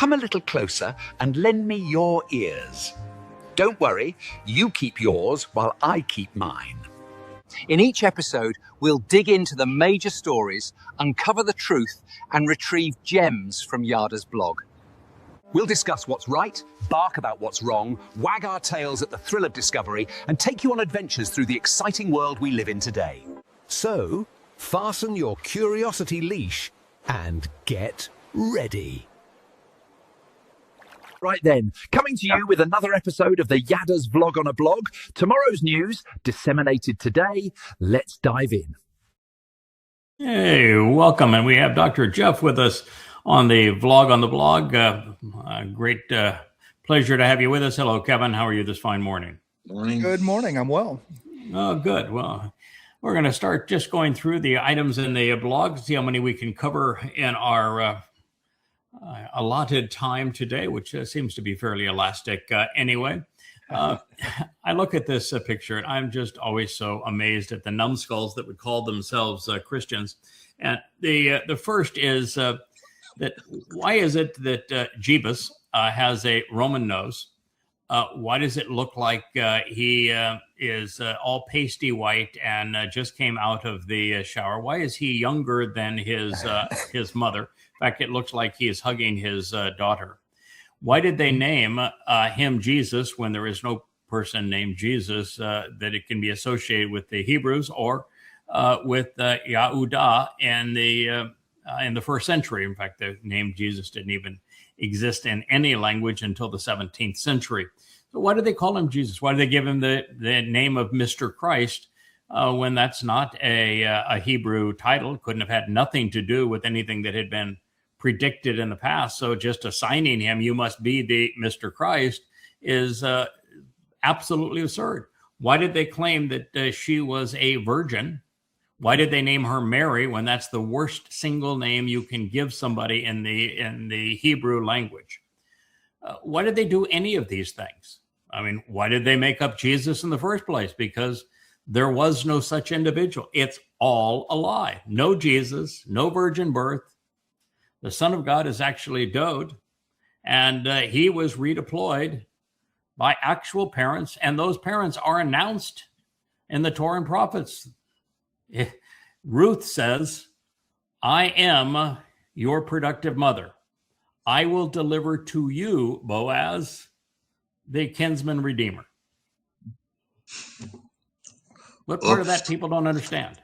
come a little closer and lend me your ears. Don't worry, you keep yours while I keep mine. In each episode, we'll dig into the major stories, uncover the truth, and retrieve gems from Yada's blog. We'll discuss what's right, bark about what's wrong, wag our tails at the thrill of discovery, and take you on adventures through the exciting world we live in today. So, fasten your curiosity leash and get ready. Right then, coming to you with another episode of the Yada's Vlog on a Blog. Tomorrow's news, disseminated today. Let's dive in. Hey, welcome. And we have Dr. Jeff with us on the Vlog on the Blog. Great pleasure to have you with us. Hello, Kevin. How are you this fine morning? Morning. Good morning. I'm well. Oh, good. Well, we're going to start just going through the items in the blog, see how many we can cover in our allotted time today, which seems to be fairly elastic anyway. I look at this picture and I'm just always so amazed at the numbskulls that would call themselves Christians. And the first is that why is it that Jeebus has a Roman nose? Why does it look like he is all pasty white and just came out of the shower? Why is he younger than his mother? In fact, it looks like he is hugging his daughter. Why did they name him Jesus when there is no person named Jesus that it can be associated with the Hebrews or with Yahudah in the first century? In fact, the name Jesus didn't even exist in any language until the 17th century. So why do they call him Jesus? Why do they give him the name of Mr. Christ when that's not a Hebrew title? It couldn't have had nothing to do with anything that had been predicted in the past. So just assigning him, you must be the Mr. Christ, is absolutely absurd. Why did they claim that she was a virgin? Why did they name her Mary when that's the worst single name you can give somebody in the Hebrew language? Why did they do any of these things? I mean, why did they make up Jesus in the first place? Because there was no such individual. It's all a lie. No Jesus, no virgin birth. The Son of God is actually Dowd, and he was redeployed by actual parents, and those parents are announced in the Torah and prophets. Ruth says, I am your productive mother. I will deliver to you, Boaz, the kinsman redeemer. What part of that people don't understand?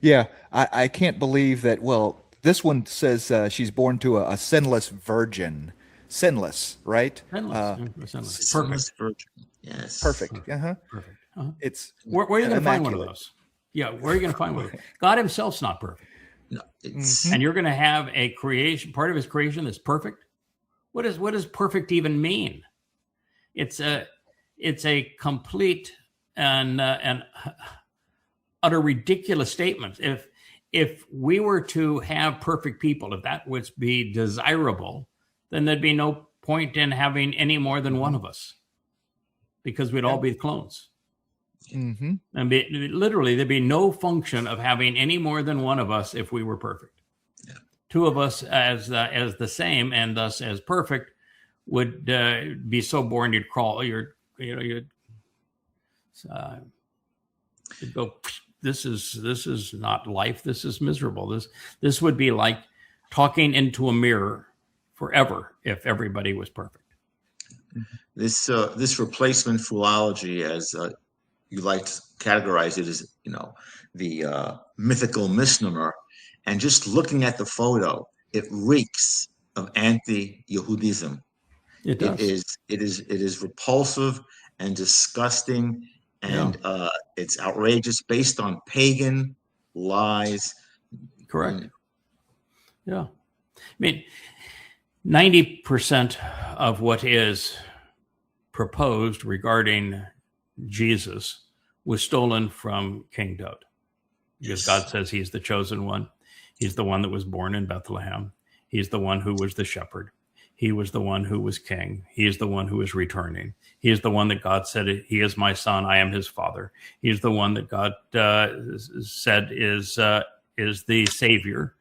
Yeah, I can't believe that. Well, this one says she's born to a sinless virgin. Sinless, right? Sinless. Perfect. Virgin. Yes. Perfect. Uh-huh. Perfect. Uh-huh. It's where are you going to find one of those? Yeah, where are you going to find one of those? God himself's not perfect. No, it's And you're going to have a creation, part of his creation that's perfect. What does perfect even mean? It's a complete and utter ridiculous statement. If we were to have perfect people, if that would be desirable, then there'd be no point in having any more than one of us, because we'd all be clones. Mm-hmm. And literally, there'd be no function of having any more than one of us if we were perfect. Yeah. Two of us as the same and thus as perfect would be so boring you'd crawl. You'd go. This is not life. This is miserable. This would be like talking into a mirror forever if everybody was perfect. this replacement philology, as you like to categorize it, as the mythical misnomer, and just looking at the photo, it reeks of anti-Yehudism. It does. It is repulsive and disgusting, and it's outrageous, based on pagan lies. Correct. Yeah. I mean, 90% of what is proposed regarding Jesus was stolen from King Dowd, because God says he's the chosen one. He's the one that was born in Bethlehem. He's the one who was the shepherd. He was the one who was king. He is the one who is returning. He is the one that God said, he is my son, I am his father. He is the one that God said is the savior.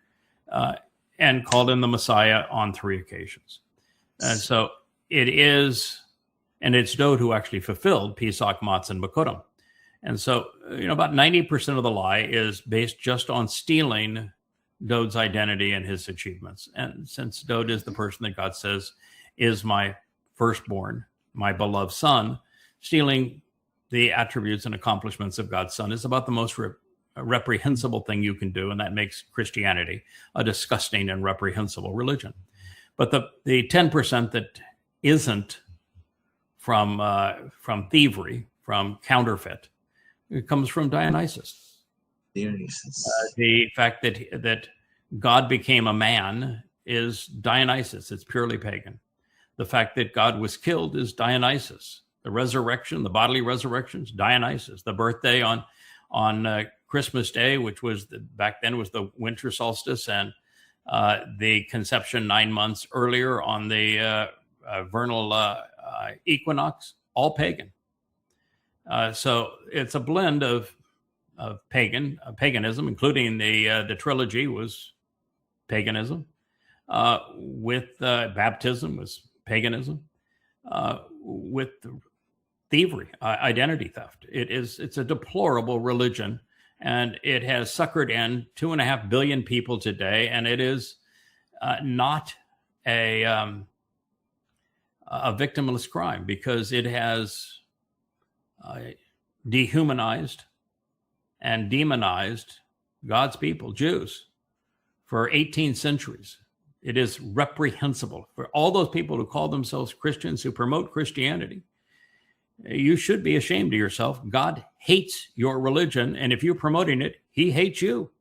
and called him the Messiah on 3 occasions. And so it is, and it's Dowd who actually fulfilled Pesach, Matzah, and Bikurim. And so, about 90% of the lie is based just on stealing Dowd's identity and his achievements. And since Dowd is the person that God says is my firstborn, my beloved son, stealing the attributes and accomplishments of God's son is about the most reprehensible thing you can do. And that makes Christianity a disgusting and reprehensible religion. But the 10% that isn't from thievery, from counterfeit, it comes from Dionysus. The fact that God became a man is Dionysus. It's purely pagan. The fact that God was killed is Dionysus. The resurrection, the bodily resurrection, is Dionysus. The birthday on Christmas Day, which was back then was the winter solstice, and the conception 9 months earlier on the vernal equinox, all pagan. So it's a blend of paganism, including the trilogy was paganism, with baptism was paganism, with thievery, identity theft. It's a deplorable religion, and it has suckered in 2.5 billion people today, and it is not a victimless crime because it has dehumanized and demonized God's people, Jews, for 18 centuries. It is reprehensible for all those people who call themselves Christians, who promote Christianity. You should be ashamed of yourself. God hates your religion, and if you're promoting it, he hates you.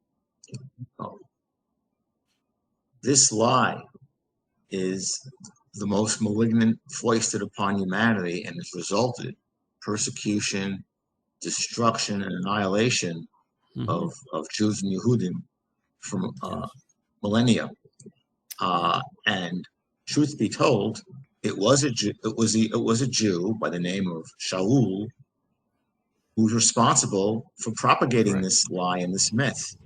This lie is the most malignant foisted upon humanity, and has resulted persecution, destruction, and annihilation of Jews and Yehudim from millennia. And truth be told, it was a Jew by the name of Shaul who's responsible for propagating this lie and this myth.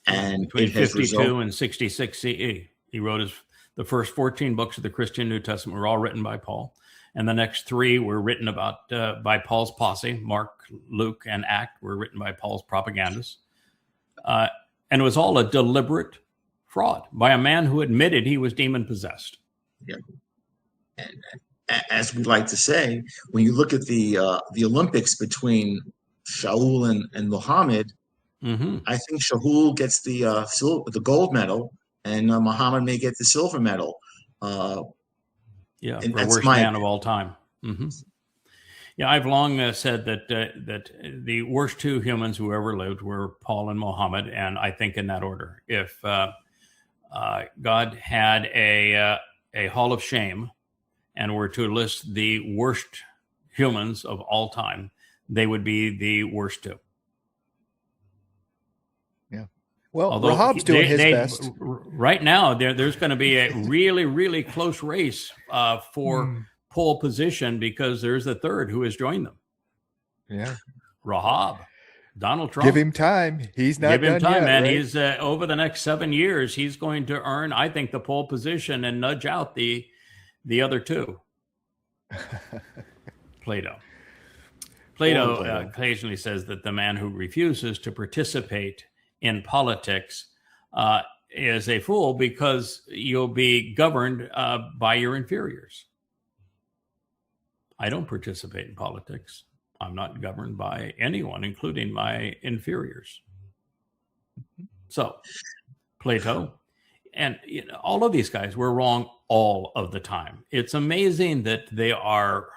And between 52 and 66 CE, he wrote the first 14 books of the Christian New Testament were all written by Paul. And the next 3 were written about by Paul's posse. Mark, Luke, and Act were written by Paul's propagandists. And it was all a deliberate fraud by a man who admitted he was demon-possessed. Yeah. And as we like to say, when you look at the Olympics between Shaul and Muhammad, I think Shaul gets the gold medal, and Muhammad may get the silver medal. Yeah, the worst man of all time. Yeah, I've long said that the worst 2 humans who ever lived were Paul and Muhammad, and I think in that order. If God had a hall of shame and were to list the worst humans of all time, they would be the worst 2. Yeah. Well, Rahab's doing his best. Right now, there's going to be a really, really close race for pole position because there's a third who has joined them. Yeah. Rahab. Donald Trump. Give him time. He's not Give him done time, yet, man. right? He's over the next 7 years, he's going to earn, I think, the pole position and nudge out the other 2. Plato occasionally says that the man who refuses to participate in politics is a fool because you'll be governed by your inferiors. I don't participate in politics. I'm not governed by anyone, including my inferiors. So, Plato and all of these guys were wrong all of the time. It's amazing that they are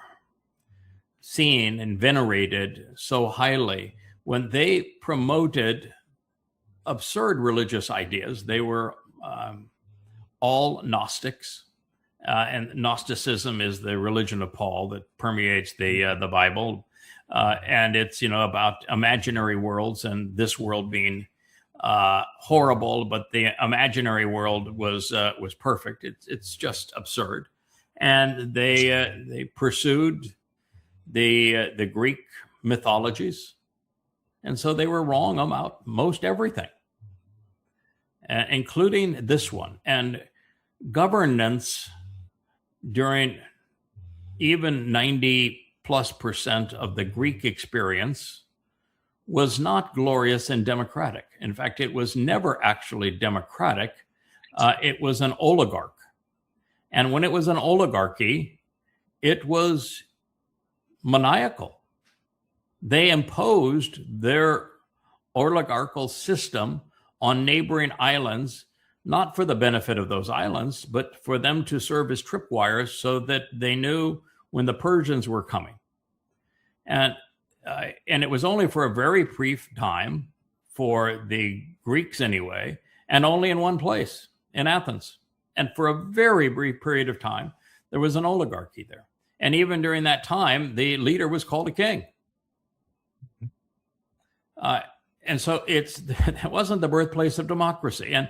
seen and venerated so highly. When they promoted absurd religious ideas, they were all Gnostics. And Gnosticism is the religion of Paul that permeates the Bible. And it's, about imaginary worlds and this world being horrible, but the imaginary world was perfect. It's just absurd. And they pursued the Greek mythologies. And so they were wrong about most everything. including this one. And governance during even 90+% of the Greek experience was not glorious and democratic. In fact, it was never actually democratic. It was an oligarch. And when it was an oligarchy, it was maniacal. They imposed their oligarchical system on neighboring islands, not for the benefit of those islands, but for them to serve as tripwires so that they knew when the Persians were coming. And it was only for a very brief time, for the Greeks anyway, and only in one place, in Athens. And for a very brief period of time, there was an oligarchy there. And even during that time, the leader was called a king. And so that wasn't the birthplace of democracy. And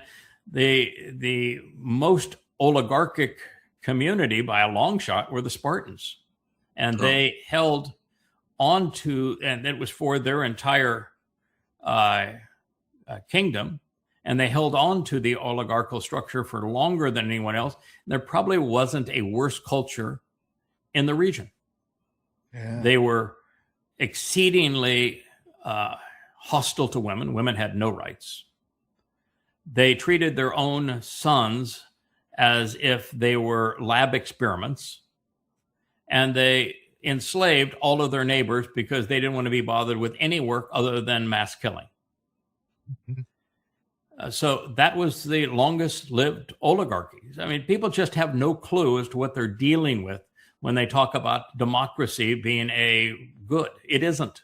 the most oligarchic community by a long shot were the Spartans. And they held on to, and it was for their entire kingdom. And they held on to the oligarchical structure for longer than anyone else. And there probably wasn't a worse culture in the region. Yeah. They were exceedingly hostile to women. Women had no rights. They treated their own sons as if they were lab experiments. And they enslaved all of their neighbors because they didn't want to be bothered with any work other than mass killing. Mm-hmm. So that was the longest lived oligarchies. I mean, people just have no clue as to what they're dealing with when they talk about democracy being a good. It isn't.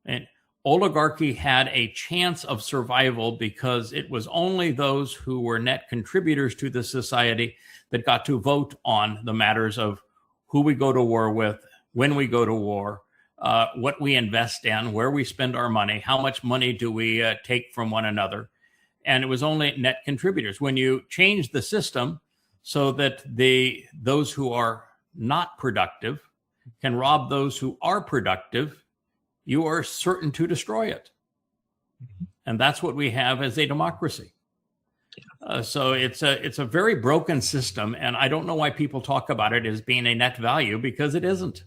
And oligarchy had a chance of survival because it was only those who were net contributors to the society that got to vote on the matters of who we go to war with, when we go to war, what we invest in, where we spend our money, how much money do we take from one another. And it was only net contributors. When you change the system so that those who are not productive can rob those who are productive, you are certain to destroy it. Mm-hmm. And that's what we have as a democracy. So it's a very broken system. And I don't know why people talk about it as being a net value, because it isn't.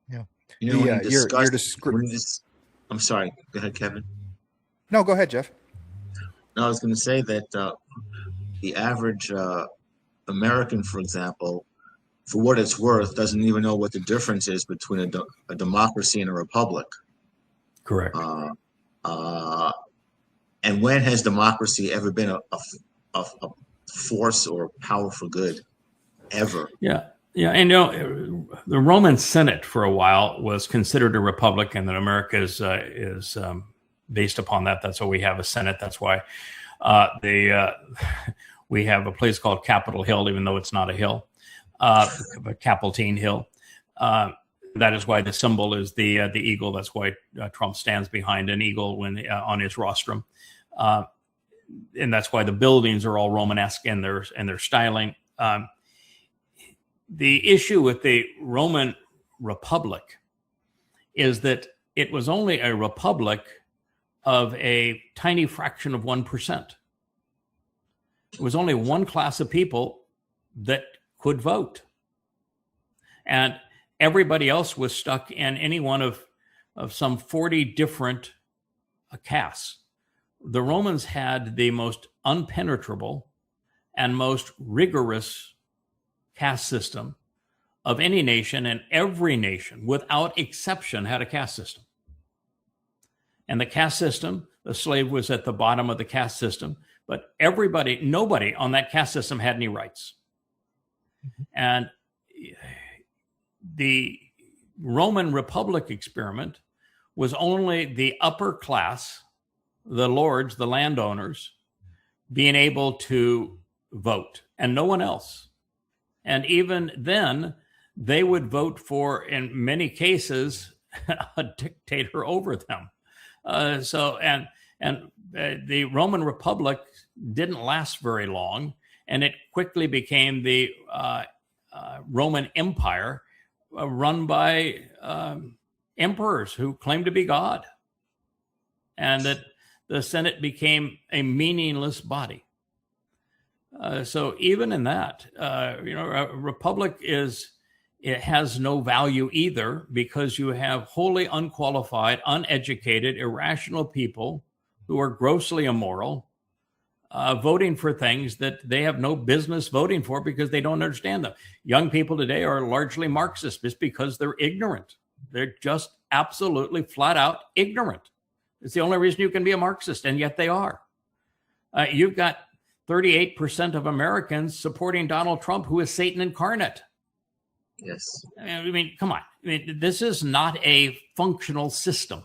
Yeah. I'm sorry. Go ahead, Kevin. No, go ahead, Jeff. No, I was going to say that the average American, for example, for what it's worth, doesn't even know what the difference is between a democracy and a republic. Correct. And when has democracy ever been a force or power for good? Ever? Yeah. Yeah. And the Roman Senate for a while was considered a republic, and that America is based upon that. That's why we have a Senate. That's why we have a place called Capitol Hill, even though it's not a hill, but Capitol Hill. That is why the symbol is the eagle. That's why Trump stands behind an eagle when on his rostrum, and that's why the buildings are all Romanesque in their styling. The issue with the Roman Republic is that it was only a republic of a tiny fraction of 1%. It was only one class of people that could vote. And everybody else was stuck in any one of some 40 different castes. The Romans had the most unpenetrable and most rigorous caste system of any nation, and every nation, without exception, had a caste system. And the caste system, the slave was at the bottom of the caste system, but nobody on that caste system had any rights. Mm-hmm. And the Roman Republic experiment was only the upper class, the lords, the landowners, being able to vote, and no one else. And even then, they would vote for, in many cases, a dictator over them. The Roman Republic didn't last very long, and it quickly became the Roman Empire, run by emperors who claimed to be God, and that the Senate became a meaningless body. So even in that, a republic it has no value either, because you have wholly unqualified, uneducated, irrational people who are grossly immoral, voting for things that they have no business voting for because they don't understand them. Young people today are largely Marxists just because they're ignorant. They're just absolutely flat out ignorant. It's the only reason you can be a Marxist, and yet they are. You've got 38% of Americans supporting Donald Trump, who is Satan incarnate. Yes. I mean, come on. I mean, this is not a functional system.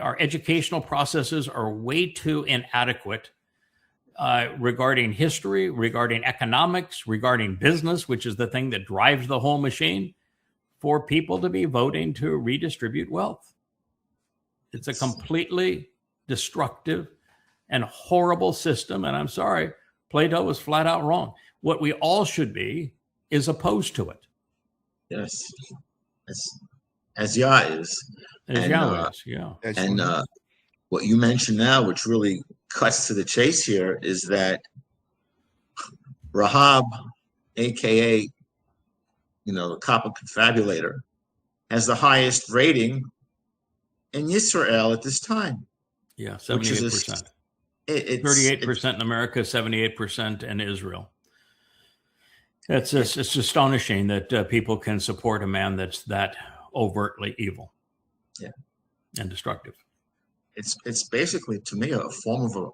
Our educational processes are way too inadequate regarding history, regarding economics, regarding business, which is the thing that drives the whole machine, for people to be voting to redistribute wealth. It's a completely destructive and horrible system. And I'm sorry, Plato was flat out wrong. What we all should be is opposed to it. Yes. As Yah is. As Yah is, yeah. And what you mentioned now, which really cuts to the chase here, is that Rahab, aka the copper confabulator, has the highest rating in Israel at this time. Yeah, 78%. 38% in America, 78% in Israel. It's astonishing that people can support a man that's that overtly evil, and destructive. It's basically, to me, a form of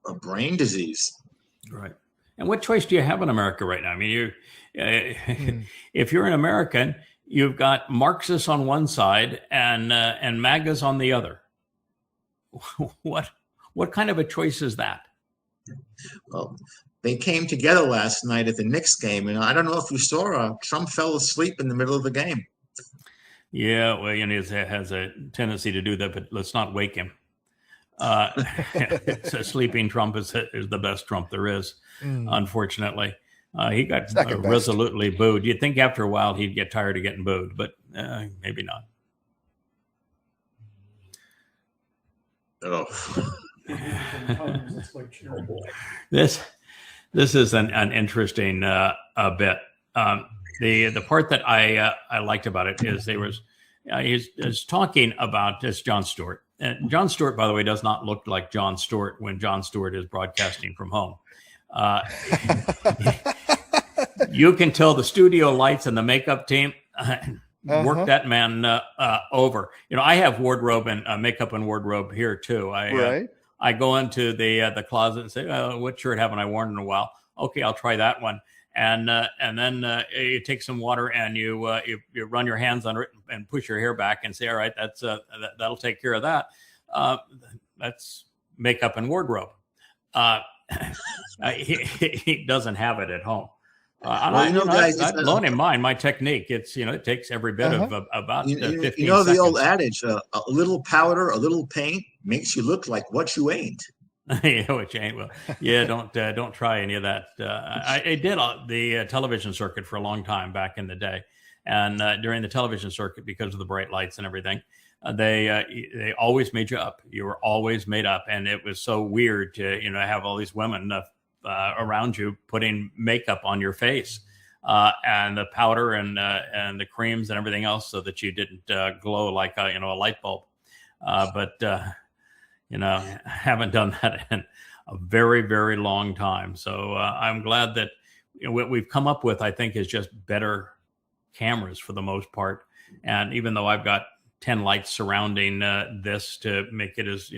a brain disease. Right. And what choice do you have in America right now? I mean, if you're an American, you've got Marxists on one side and MAGAs on the other. What kind of a choice is that? Well, they came together last night at the Knicks game, and I don't know if you saw, Trump fell asleep in the middle of the game. Yeah, well, he has a tendency to do that, but let's not wake him. So sleeping Trump is the best Trump there is, unfortunately. He got resolutely booed. You'd think after a while he'd get tired of getting booed, but maybe not. Oh. This is an interesting bit. The part that I liked about it is he's talking about this Jon Stewart. And Jon Stewart, by the way, does not look like Jon Stewart when Jon Stewart is broadcasting from home. You can tell the studio lights and the makeup team work that man over. I have wardrobe and makeup and wardrobe here too. I go into the closet and say, what shirt haven't I worn in a while? Okay, I'll try that one. And then you take some water and you run your hands under it and push your hair back and say, all right, that'll take care of that. That's makeup and wardrobe. He doesn't have it at home. Guys, I've loaned him mine. My technique, it takes every bit of about 15 seconds. The old adage, a little powder, a little paint makes you look like what you ain't. Yeah, which ain't. Well, yeah, don't try any of that. I did the television circuit for a long time back in the day, and during the television circuit, because of the bright lights and everything, they always made you up. You were always made up, and it was so weird to have all these women around you putting makeup on your face, and the powder and the creams and everything else, so that you didn't glow like a light bulb. But haven't done that in a very, very long time. So I'm glad that what we've come up with, I think, is just better cameras for the most part. And even though I've got 10 lights surrounding this to make it as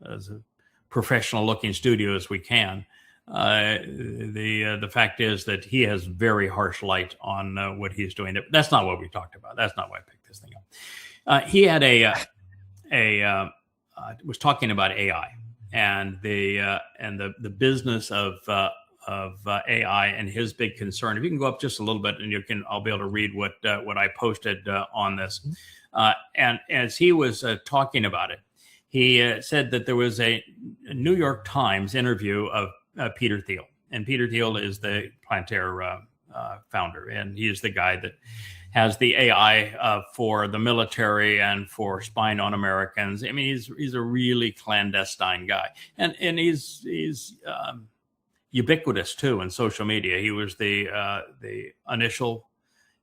a professional looking studio as we can, the fact is that he has very harsh light on what he's doing. That's not what we talked about. That's not why I picked this thing up. He had was talking about AI and the business of AI and his big concern. If you can go up just a little bit, and I'll be able to read what I posted on this. And as he was talking about it, he said that there was a New York Times interview of Peter Thiel, and Peter Thiel is the Plantair founder, and he is the guy that has the AI for the military and for spying on Americans. I mean, he's a really clandestine guy, and he's ubiquitous too in social media. He was the initial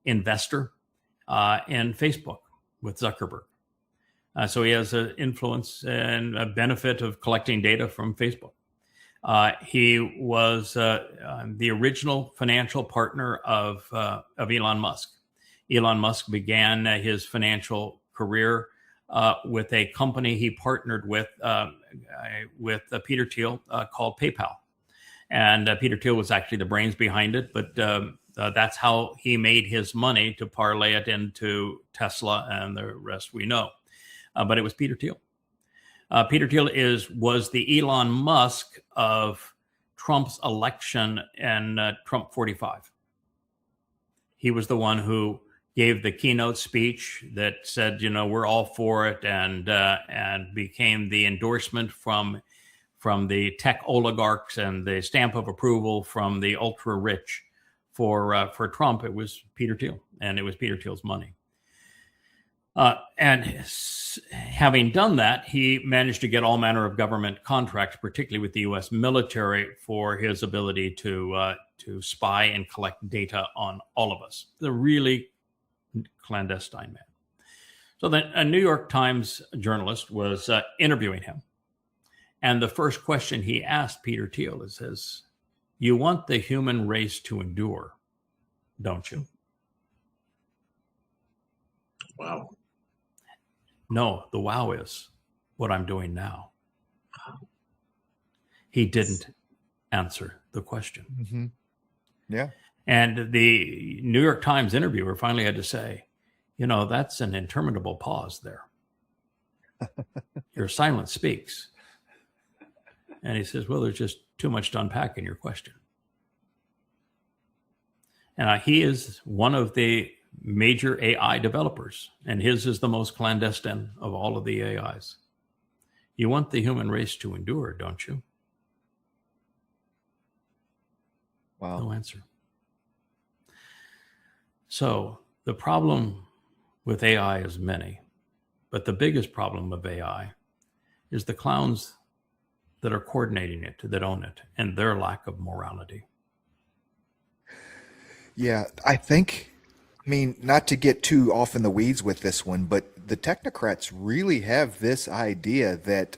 investor in Facebook with Zuckerberg. So he has an influence and a benefit of collecting data from Facebook. He was the original financial partner of Elon Musk. Elon Musk began his financial career with a company he partnered with Peter Thiel called PayPal. And Peter Thiel was actually the brains behind it, but that's how he made his money to parlay it into Tesla and the rest we know. But it was Peter Thiel. Peter Thiel was the Elon Musk of Trump's election in Trump 45. He was the one who gave the keynote speech that said, we're all for it, and became the endorsement from the tech oligarchs and the stamp of approval from the ultra rich for Trump. It was Peter Thiel, and it was Peter Thiel's money. And having done that, he managed to get all manner of government contracts, particularly with the U.S. military, for his ability to spy and collect data on all of us. The really clandestine man. So then a New York Times journalist was interviewing him. And the first question he asked Peter Thiel says, "You want the human race to endure, don't you?" Wow. No, the wow is what I'm doing now. He didn't answer the question. Mm-hmm. Yeah. And the New York Times interviewer finally had to say, that's an interminable pause there. Your silence speaks. And he says, well, there's just too much to unpack in your question. And he is one of the major AI developers, and his is the most clandestine of all of the AIs. You want the human race to endure, don't you? Wow. No answer. So the problem with AI is many, but the biggest problem of AI is the clowns that are coordinating it, that own it, and their lack of morality. Yeah, I mean, not to get too off in the weeds with this one, but the technocrats really have this idea that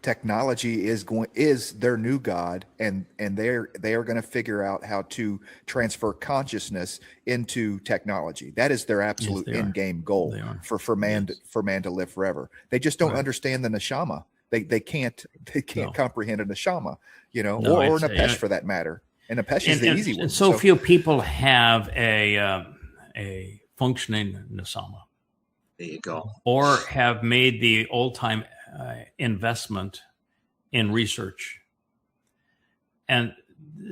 technology is their new god, and they are going to figure out how to transfer consciousness into technology. That is their absolute end game goal for man to live forever. They just don't understand the neshama. They can't comprehend a neshama, or an apesh for that matter. And apesh is the easy one. And so few people have a functioning neshama. There you go. Or have made the old-time investment in research. And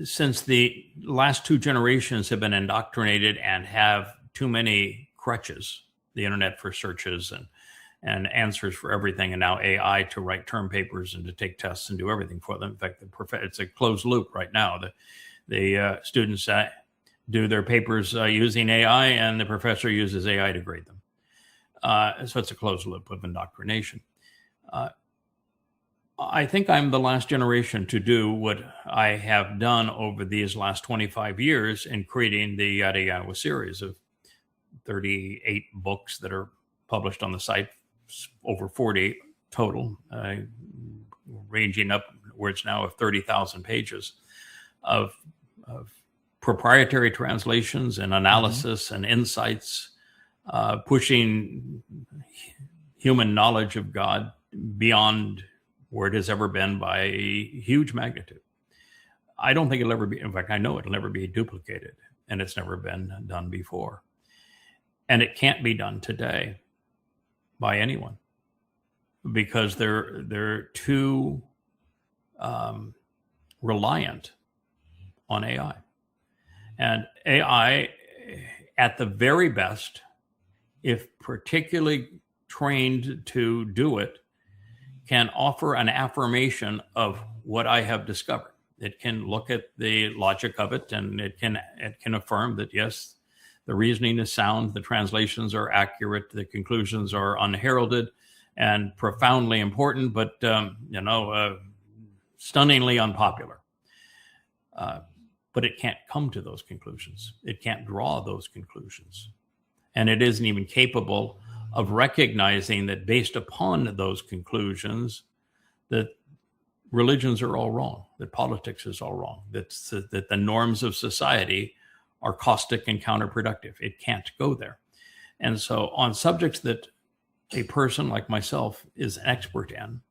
since the last two generations have been indoctrinated and have too many crutches, the internet for searches and answers for everything, and now AI to write term papers and to take tests and do everything for them. In fact, it's a closed loop right now. The students do their papers using AI, and the professor uses AI to grade them. So it's a closed loop of indoctrination. I think I'm the last generation to do what I have done over these last 25 years in creating the Yada Yada series of 38 books that are published on the site, over 40 total, ranging up where it's now of 30,000 pages of proprietary translations and analysis and insights, pushing human knowledge of God beyond where it has ever been by a huge magnitude. I don't think it'll ever be, in fact, I know it'll never be duplicated, and it's never been done before. And it can't be done today by anyone because they're too reliant on AI. And AI, at the very best, if particularly trained to do it, can offer an affirmation of what I have discovered. It can look at the logic of it, and it can affirm that, yes, The reasoning is sound, the translations are accurate, the conclusions are unheralded and profoundly important, but stunningly unpopular. But it can't come to those conclusions. It can't draw those conclusions. And it isn't even capable of recognizing that based upon those conclusions, that religions are all wrong, that politics is all wrong, that the norms of society are caustic and counterproductive. It can't go there. And so on subjects that a person like myself is an expert in,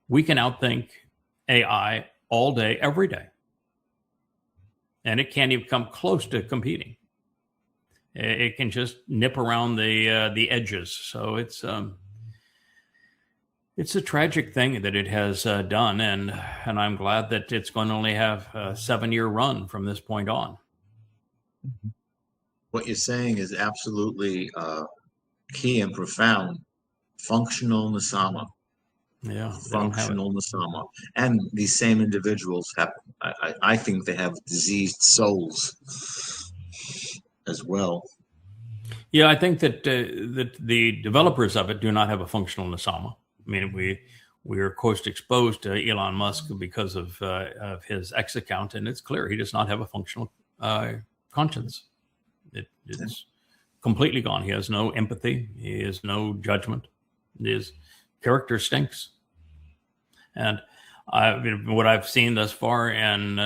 we can outthink AI all day, every day. And it can't even come close to competing. It can just nip around the edges. So it's a tragic thing that it has done, and I'm glad that it's going to only have a 7-year run from this point on. What you're saying is absolutely key and profound. Functional Nasama. Yeah, functional Nasama. And these same individuals have, I think they have diseased souls as well. Yeah, I think that the developers of it do not have a functional Nasama. I mean, we are, of course, exposed to Elon Musk because of his X account, and it's clear he does not have a functional conscience. It's completely gone. He has no empathy. He has no judgment. His character stinks. And what I've seen thus far in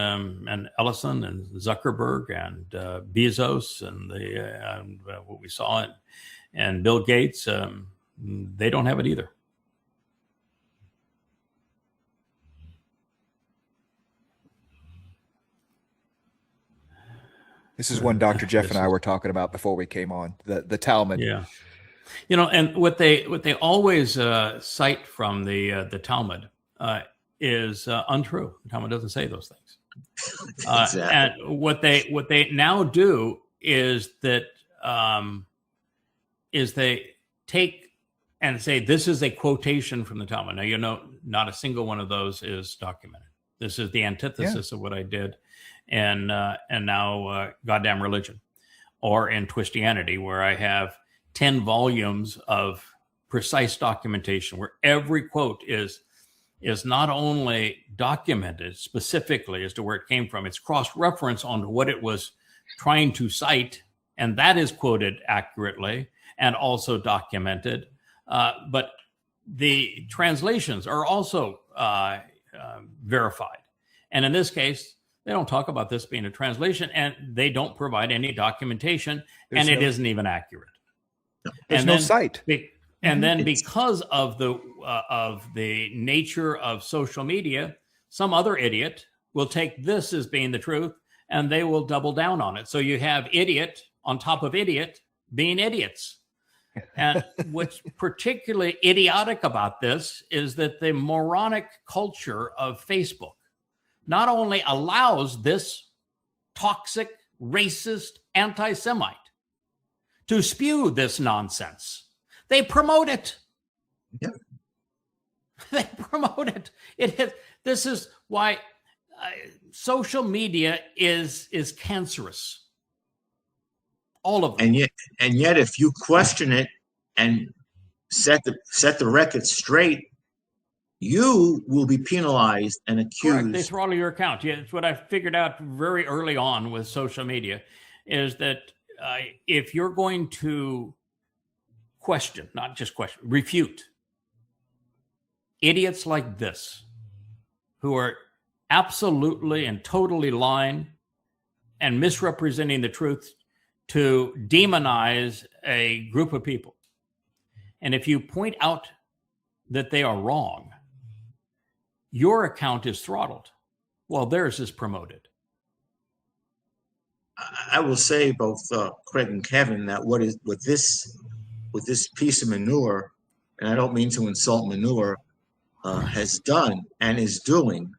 Ellison and Zuckerberg and Bezos and what we saw and Bill Gates, they don't have it either. This is one Dr. Jeff and I were talking about before we came on, the Talmud. Yeah. And what they always cite from the Talmud is untrue. The Talmud doesn't say those things. Exactly. And what they now do is that they take and say this is a quotation from the Talmud. Now not a single one of those is documented. This is the antithesis of what I did, and now goddamn religion, or in Twistianity, where I have 10 volumes of precise documentation where every quote is not only documented specifically as to where it came from, it's cross-reference on what it was trying to cite, and that is quoted accurately and also documented. But the translations are also verified. And in this case, they don't talk about this being a translation, and they don't provide any documentation, and it isn't even accurate. There's no site. And then because of the nature of social media, some other idiot will take this as being the truth, and they will double down on it. So you have idiot on top of idiot being idiots. And what's particularly idiotic about this is that the moronic culture of Facebook not only allows this toxic, racist, anti-Semite to spew this nonsense, they promote it. Yeah. They promote it. This is why social media is cancerous. All of them. And yet, if you question it and set the record straight, you will be penalized and accused. Correct. They throttle your account. Yeah, it's what I figured out very early on with social media, is that if you're going to question, not just question, refute idiots like this, who are absolutely and totally lying and misrepresenting the truth to demonize a group of people. And if you point out that they are wrong, your account is throttled while theirs is promoted. I will say, both Craig and Kevin, that with this piece of manure, and I don't mean to insult manure, has done and is doing,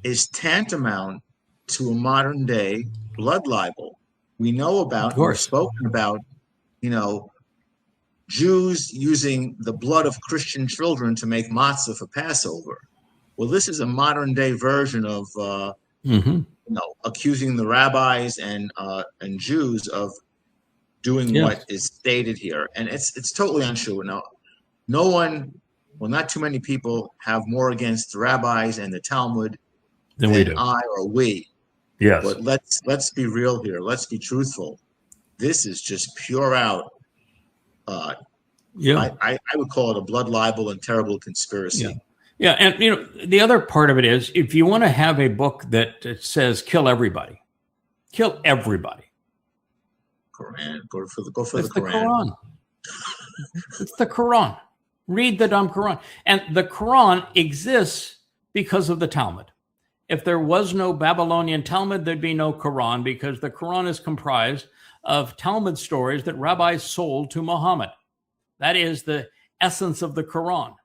is tantamount to a modern day blood libel. We know about, we've spoken about, Jews using the blood of Christian children to make matzah for Passover. Well, this is a modern day version of accusing the rabbis and Jews of doing Yes. what is stated here, and it's totally untrue. Now, no one, well, not too many people have more against the rabbis and the Talmud Than we do. I or we. Yes. But let's be real here. Let's be truthful. This is just pure out. Yeah. I would call it a blood libel and terrible conspiracy. Yeah. Yeah, and you know, the other part of it is, if you want to have a book that says kill everybody. Quran. Go for the It's the Quran. Quran. It's the Quran. Read the dumb Quran. And the Quran exists because of the Talmud. If there was no Babylonian Talmud, there'd be no Quran, because the Quran is comprised of Talmud stories that rabbis sold to Muhammad. That is the essence of the Quran.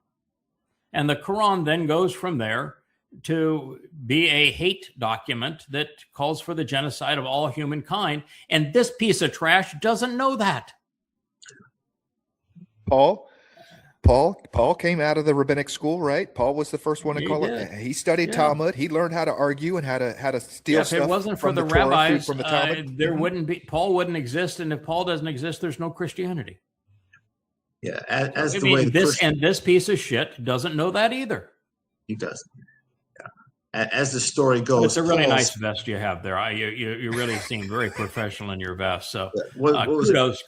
And the Quran then goes from there to be a hate document that calls for the genocide of all humankind. And this piece of trash doesn't know that. Paul came out of the rabbinic school, right? Paul was the first one to call it. He studied Talmud. He learned how to argue and how to steal stuff. If it wasn't for from the Torah, rabbis, from the Talmud. there wouldn't be, Paul wouldn't exist. And if Paul doesn't exist, there's no Christianity. Yeah, this piece of shit doesn't know that either. He doesn't. Yeah. As the story goes, But it's a really nice vest you have there. You really seem very professional in your vest. So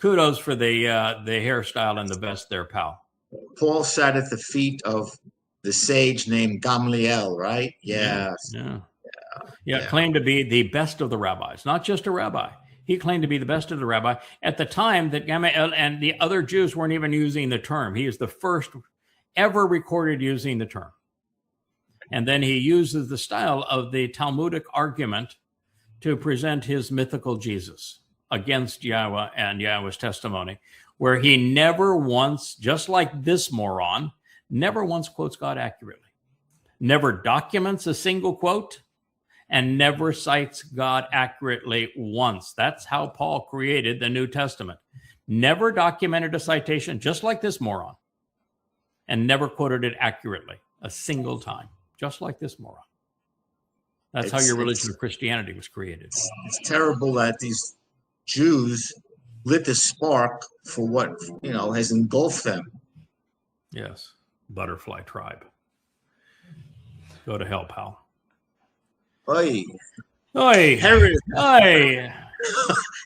kudos for the hairstyle and the vest there, pal. Paul sat at the feet of the sage named Gamliel, right? Yeah. Claimed to be the best of the rabbis, not just a rabbi. He claimed to be the best of the rabbi at the time that Gamaliel and the other Jews weren't even using the term. He is the first ever recorded using the term. And then he uses the style of the Talmudic argument to present his mythical Jesus against Yahweh and Yahweh's testimony, where he never once, just like this moron, never once quotes God accurately, never documents a single quote, and never cites God accurately once. That's how Paul created the New Testament. Never documented a citation, just like this moron, and never quoted it accurately a single time, just like this moron. That's how your religion of Christianity was created. It's terrible that these Jews lit the spark for what, has engulfed them. Yes. Butterfly tribe. Go to hell, pal. Oi. Herod. Oi.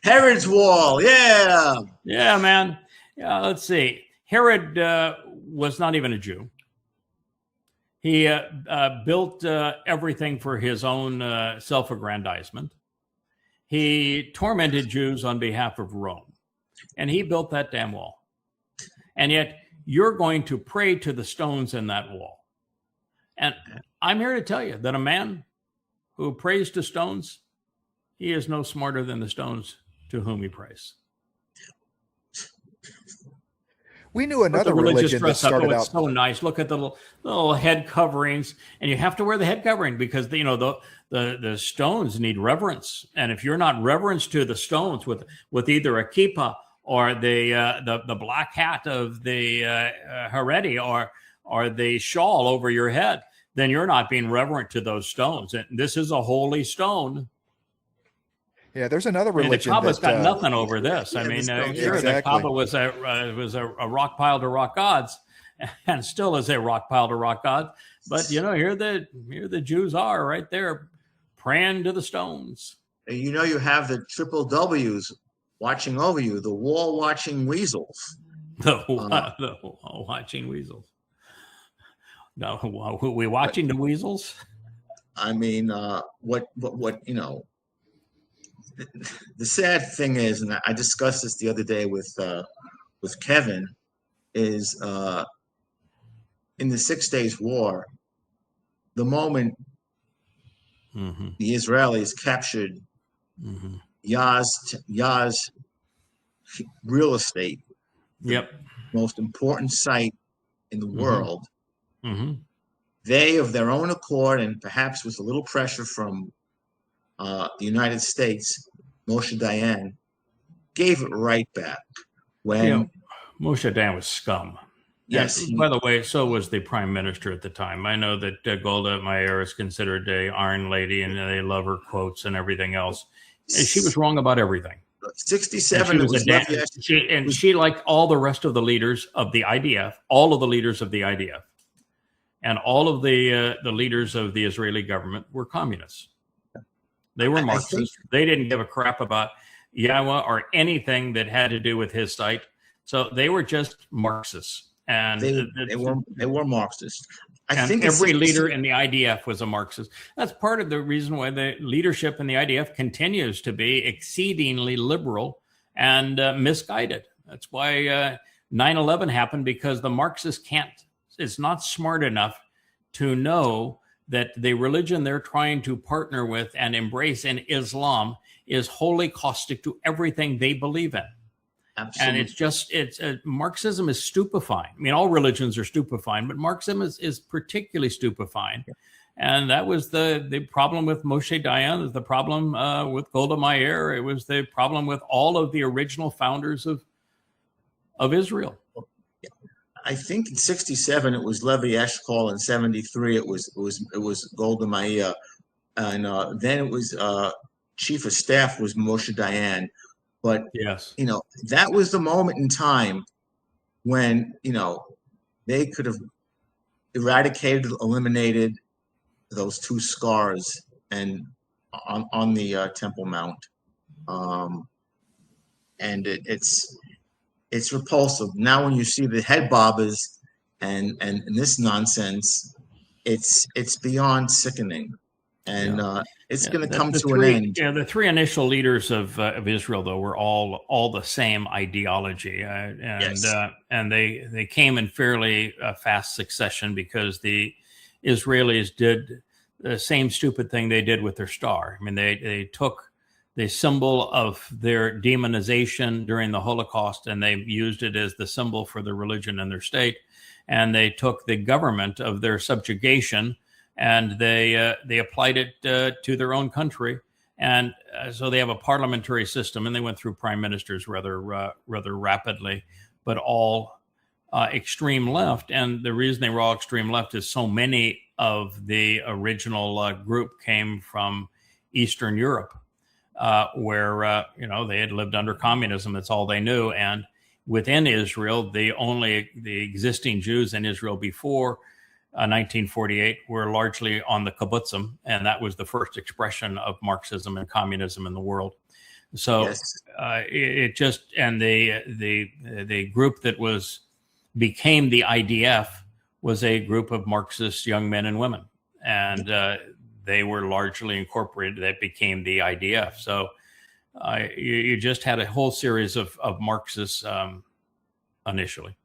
Herod's wall. Yeah. Yeah, man. Let's see. Herod was not even a Jew. He built everything for his own self-aggrandizement. He tormented Jews on behalf of Rome. And he built that damn wall. And yet you're going to pray to the stones in that wall. And I'm here to tell you that a man who prays to stones, he is no smarter than the stones to whom he prays. We knew another religion that started out so nice. Look at the little head coverings, and you have to wear the head covering because the stones need reverence. And if you're not reverence to the stones with either a kippah or the black hat of the Haredi or the shawl over your head, then you're not being reverent to those stones. And this is a holy stone. Yeah, there's another religion. The Kaaba's got nothing over this. I mean, sure, the Kaaba was a rock pile to rock gods, and still is a rock pile to rock gods. But here the Jews are right there, praying to the stones. And you have the triple W's watching over you, the wall watching weasels. The wall watching weasels. No, are we watching the weasels? I mean, what the sad thing is, and I discussed this the other day with Kevin, is in the 6 Days War, the moment the Israelis captured Yah's real estate, most important site in the world, they, of their own accord, and perhaps with a little pressure from the United States, Moshe Dayan, gave it right back. When Moshe Dayan was scum. Yes. By the way, so was the prime minister at the time. I know that Golda Meir is considered an iron lady, and they love her quotes and everything else. And she was wrong about everything. 67, it was Levy Eshkol. She, like all the rest of the leaders of the IDF, all of the leaders of the IDF, and all of the leaders of the Israeli government were communists. They were Marxists. They didn't give a crap about Yahweh or anything that had to do with his site. So they were just Marxists. And they were Marxists. I think every leader in the IDF was a Marxist. That's part of the reason why the leadership in the IDF continues to be exceedingly liberal and misguided. That's why 9/11 happened, because the Marxists it's not smart enough to know that the religion they're trying to partner with and embrace in Islam is wholly caustic to everything they believe in. Absolutely. And Marxism is stupefying. I mean, all religions are stupefying, but Marxism is particularly stupefying. Yeah. And that was the problem with Moshe Dayan, the problem with Golda Meir. It was the problem with all of the original founders of Israel. I think in 67 it was Levy Eshkol, in 73 it was Golda Meir, and then it was chief of staff was Moshe Dayan. But yes, that was the moment in time when they could have eradicated, eliminated those two scars and on the Temple Mount, and it's repulsive. Now when you see the head bobbers and this nonsense, it's beyond sickening. And it's going to come to an end. Yeah, the three initial leaders of Israel, though, were all the same ideology, and they came in fairly fast succession, because the Israelis did the same stupid thing they did with their star. I mean, they took the symbol of their demonization during the Holocaust, and they used it as the symbol for their religion and their state, and they took the government of their subjugation, and they applied it to their own country, and so they have a parliamentary system, and they went through prime ministers rather rapidly, but all extreme left. And the reason they were all extreme left is so many of the original group came from Eastern Europe, where they had lived under communism. That's all they knew. And within Israel, the existing Jews in Israel before 1948 were largely on the kibbutzim, and that was the first expression of Marxism and communism in the world. So yes. The group that became the IDF was a group of Marxist young men and women, and they were largely incorporated. That became the IDF. So you just had a whole series of Marxists initially.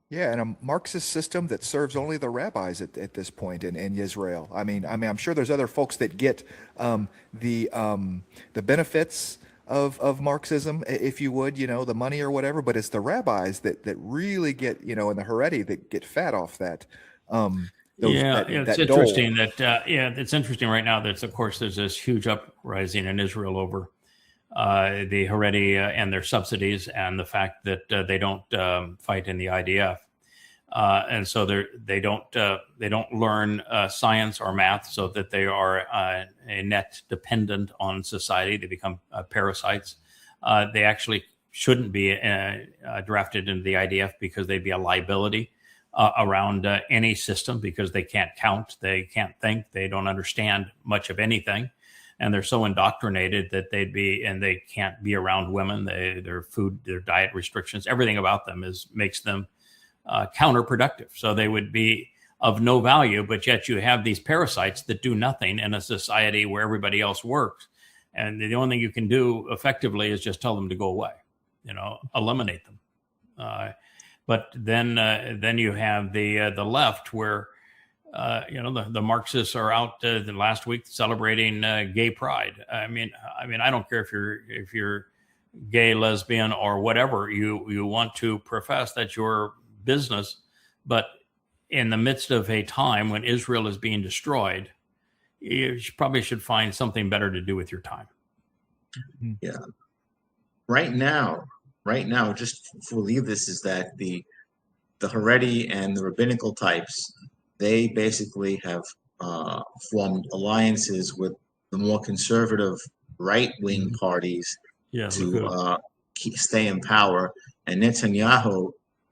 Yeah, and a Marxist system that serves only the rabbis at this point in Israel. I mean, I'm sure there's other folks that get the benefits of Marxism, if you would, the money or whatever. But it's the rabbis that really get, and the Haredi that get fat off that. It's interesting it's interesting right now that, of course, there's this huge uprising in Israel over the Haredi and their subsidies, and the fact that they don't fight in the IDF, and so they don't learn science or math, so that they are a net dependent on society. They become parasites. They actually shouldn't be drafted into the IDF, because they'd be a liability around any system, because they can't count, they can't think, they don't understand much of anything. And they're so indoctrinated that they can't be around women. Their food, their diet restrictions, everything about them makes them counterproductive. So they would be of no value, but yet you have these parasites that do nothing in a society where everybody else works. And the only thing you can do effectively is just tell them to go away, eliminate them. But then you have the left, where the Marxists are out the last week celebrating gay pride. I mean, I don't care if you're gay, lesbian, or whatever you want to profess. That's your business. But in the midst of a time when Israel is being destroyed, you probably should find something better to do with your time. Yeah. Right now, just to leave this, is that the Haredi and the rabbinical types, they basically have formed alliances with the more conservative right-wing parties to stay in power. And Netanyahu,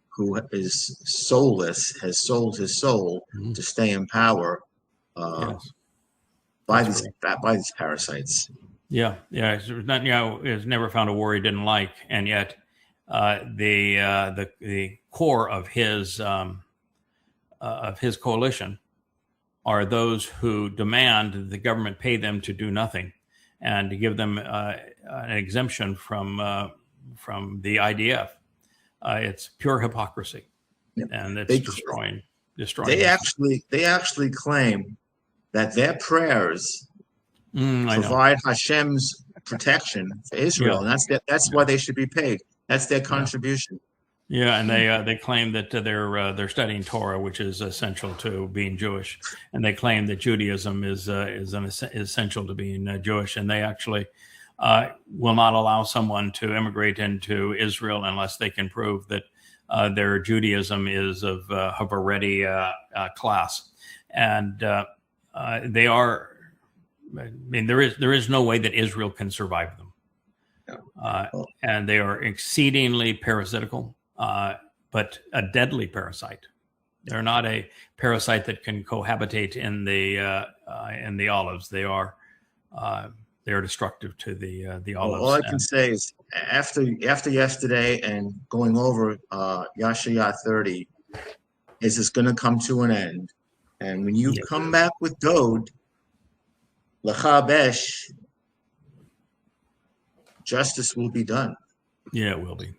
who is soulless, has sold his soul to stay in power by these parasites. Yeah. Netanyahu has never found a war he didn't like, and yet the core of his coalition are those who demand the government pay them to do nothing, and to give them an exemption from the IDF. It's pure hypocrisy, and it's destroying. They actually claim that their prayers provide Hashem's protection for Israel, and that's why they should be paid. That's their contribution. Yeah, and they claim that they're studying Torah, which is essential to being Jewish, and they claim that Judaism is essential to being Jewish, and they actually will not allow someone to immigrate into Israel unless they can prove that their Judaism is of Haredi class, and they are. I mean, there is no way that Israel can survive them, and they are exceedingly parasitical. But a deadly parasite. They're not a parasite that can cohabitate in the olives. They are destructive to the olives. All I can say is after yesterday and going over Yashayah 30, is it's going to come to an end. And when you come back with Dowd, Lachabesh, justice will be done. Yeah, it will be.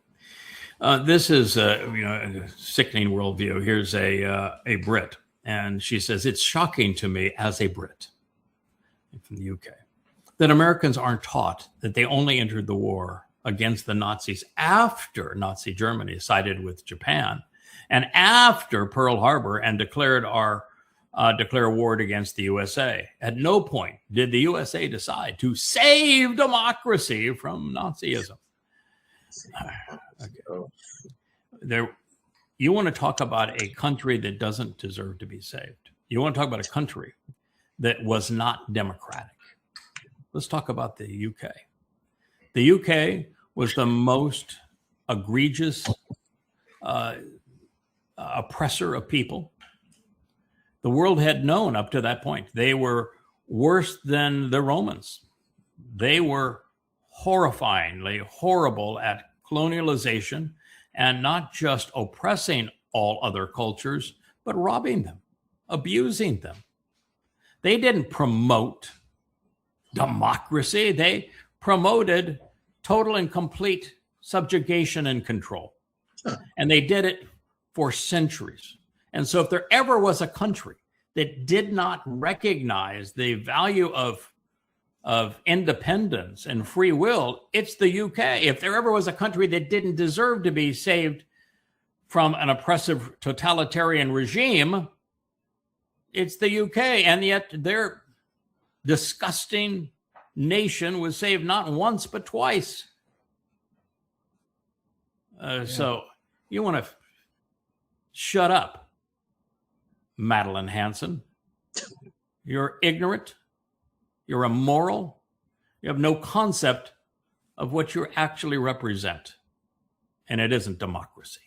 This is a sickening worldview. Here's a Brit, and she says, it's shocking to me as a Brit from the UK that Americans aren't taught that they only entered the war against the Nazis after Nazi Germany sided with Japan and after Pearl Harbor and declare war against the USA. At no point did the USA decide to save democracy from Nazism. Okay. You want to talk about a country that doesn't deserve to be saved. You want to talk about a country that was not democratic. Let's talk about the UK. The UK was the most egregious oppressor of people the world had known up to that point. They were worse than the Romans. They were horrifyingly horrible at colonialization and not just oppressing all other cultures, but robbing them, abusing them. They didn't promote democracy. They promoted total and complete subjugation and control. And they did it for centuries. And so if there ever was a country that did not recognize the value of independence and free will, it's the UK. If there ever was a country that didn't deserve to be saved from an oppressive totalitarian regime, it's the UK. And yet their disgusting nation was saved not once, but twice. So you want to shut up, Madeline Hanson. You're ignorant. You're immoral. You have no concept of what you actually represent. And it isn't democracy.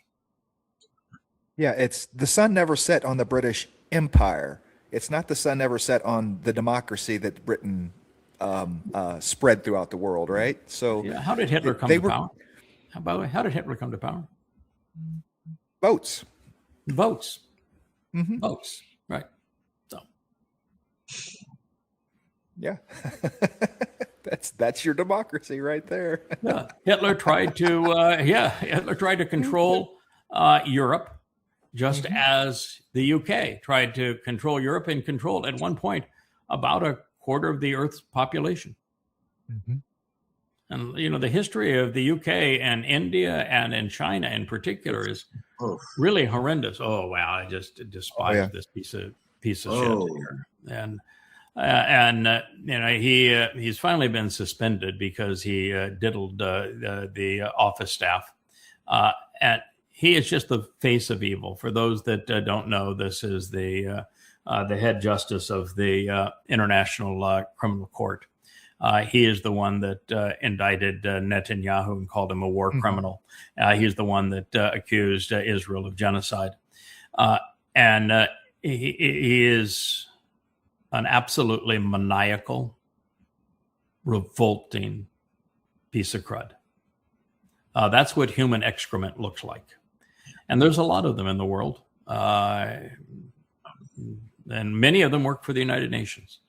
Yeah, it's the sun never set on the British Empire. It's not the sun never set on the democracy that Britain spread throughout the world, right? So yeah, how did Hitler come to power? How did Hitler come to power? Votes. Mm-hmm. Votes, right. So yeah. That's your democracy right there. Yeah. Hitler tried to control Europe, just as the UK tried to control Europe and controlled at one point about a quarter of the Earth's population. Mm-hmm. And the history of the UK and India and in China in particular is really horrendous. Oh wow, I just despise this piece of shit here. And he's finally been suspended because he diddled the office staff, and he is just the face of evil. For those that don't know, this is the the head justice of the International Criminal Court. He is the one that indicted Netanyahu and called him a war criminal. He's the one that accused Israel of genocide. And he is an absolutely maniacal, revolting piece of crud. That's what human excrement looks like. And there's a lot of them in the world. And many of them work for the United Nations.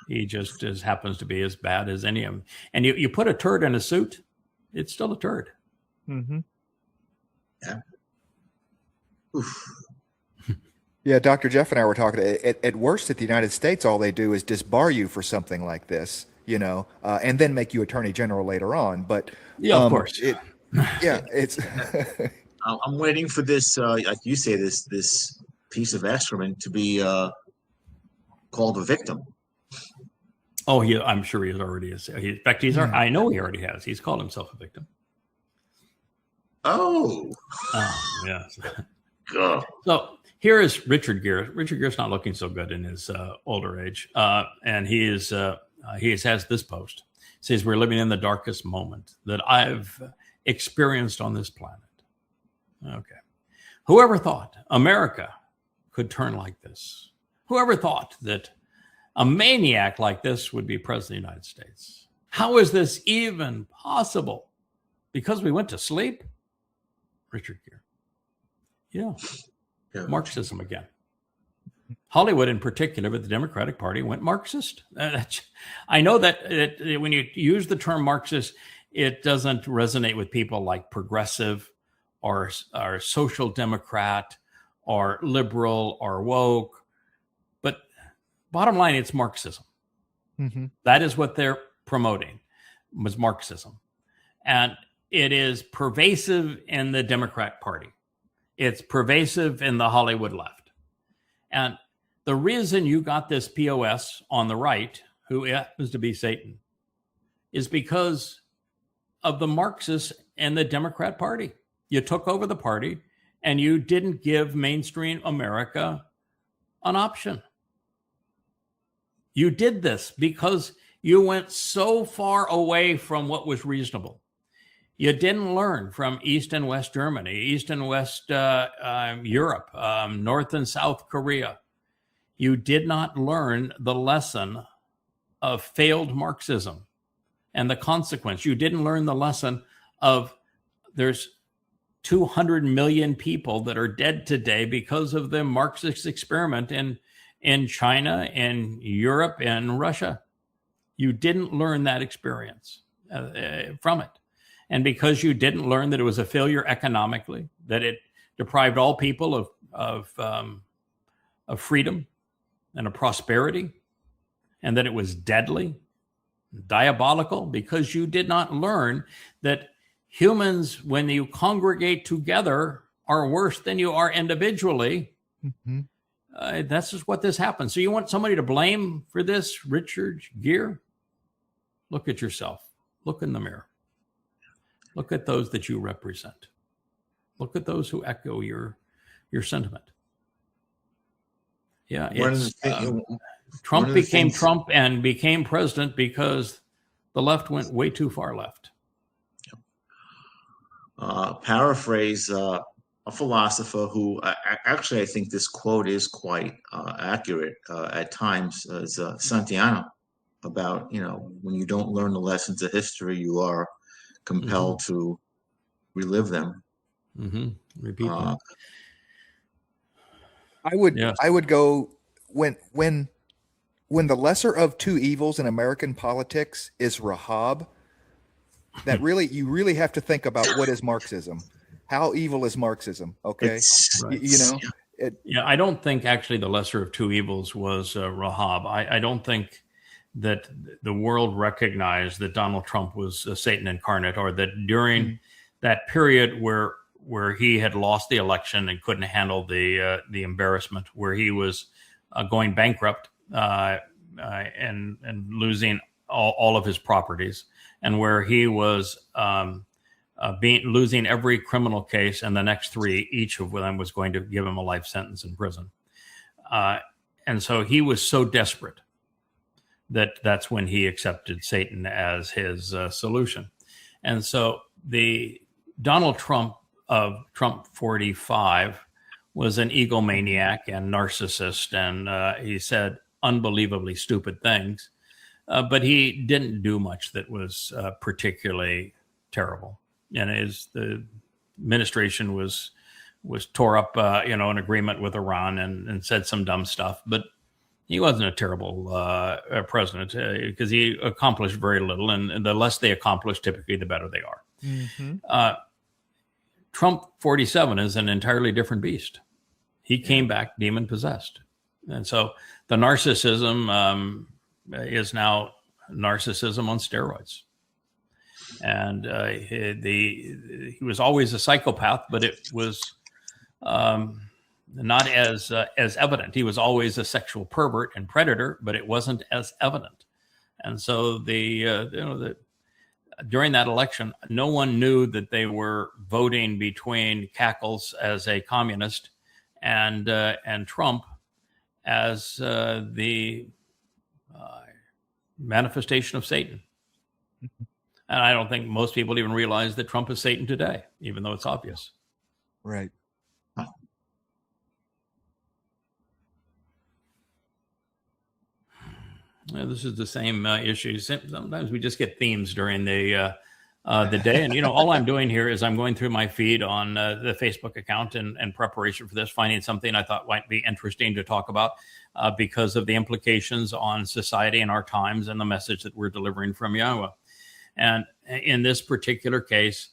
He just happens to be as bad as any of them. And you put a turd in a suit, it's still a turd. Mm-hmm. Yeah. Oof. Yeah, Dr. Jeff and I were talking. At worst, at the United States, all they do is disbar you for something like this, and then make you Attorney General later on. But yeah, of course. It's. I'm waiting for this, like you say, this piece of excrement to be called a victim. Oh, I'm sure he already is. In fact, I know he already has. He's called himself a victim. Oh, yes. So here is Richard Gere. Richard Gere's not looking so good in his older age, and he has this post. It says, "We're living in the darkest moment that I've experienced on this planet." Okay. Whoever thought America could turn like this? Whoever thought that a maniac like this would be president of the United States? How is this even possible? Because we went to sleep? Richard Gere. Yeah. Marxism again. Hollywood in particular, but the Democratic Party went Marxist. I know that when you use the term Marxist, it doesn't resonate with people like progressive or social democrat or liberal or woke. But bottom line, it's Marxism. Mm-hmm. That is what they're promoting, was Marxism. And it is pervasive in the Democrat Party. It's pervasive in the Hollywood left. And the reason you got this POS on the right, who happens to be Satan, is because of the Marxists and the Democrat Party. You took over the party and you didn't give mainstream America an option. You did this because you went so far away from what was reasonable. You didn't learn from East and West Germany, East and West Europe, North and South Korea. You did not learn the lesson of failed Marxism and the consequence. You didn't learn the lesson of there's 200 million people that are dead today because of the Marxist experiment in China, in Europe, and Russia. You didn't learn that experience from it. And because you didn't learn that it was a failure economically, that it deprived all people of freedom and of prosperity, and that it was deadly, diabolical, because you did not learn that humans, when you congregate together, are worse than you are individually. Mm-hmm. That's just what this happens. So you want somebody to blame for this, Richard Gere? Look at yourself. Look in the mirror. Look at those that you represent. Look at those who echo your sentiment. Yeah, Trump became Trump and became president because the left went way too far left. Paraphrase a philosopher who actually I think this quote is quite accurate at times, is Santayana, about when you don't learn the lessons of history, you are compelled to relive them. Mm-hmm. Repeat that. I would go when the lesser of two evils in American politics is Rahab. That you really have to think about what is Marxism. How evil is Marxism? Okay, right. I don't think actually the lesser of two evils was Rahab. I don't think that the world recognized that Donald Trump was Satan incarnate, or that during that period where he had lost the election and couldn't handle the embarrassment, where he was going bankrupt and losing all of his properties, and where he was losing every criminal case, and the next three, each of them was going to give him a life sentence in prison. And so he was so desperate that's when he accepted Satan as his solution. And so the Donald Trump of Trump 45 was an egomaniac and narcissist, and he said unbelievably stupid things, but he didn't do much that was particularly terrible. And the administration was tore up, in agreement with Iran and said some dumb stuff, but he wasn't a terrible president because he accomplished very little, and the less they accomplish, typically, the better they are. Mm-hmm. Trump 47 is an entirely different beast. He came back demon possessed, and so the narcissism is now narcissism on steroids. And he was always a psychopath, but it was not as evident. He was always a sexual pervert and predator, but it wasn't as evident. And so during that election, no one knew that they were voting between Cackles as a communist and Trump as the manifestation of Satan. And I don't think most people even realize that Trump is Satan today, even though it's obvious. Right. This is the same issue. Sometimes we just get themes during the day. And, all I'm doing here is I'm going through my feed on the Facebook account in preparation for this, finding something I thought might be interesting to talk about because of the implications on society and our times and the message that we're delivering from Yahweh. And in this particular case,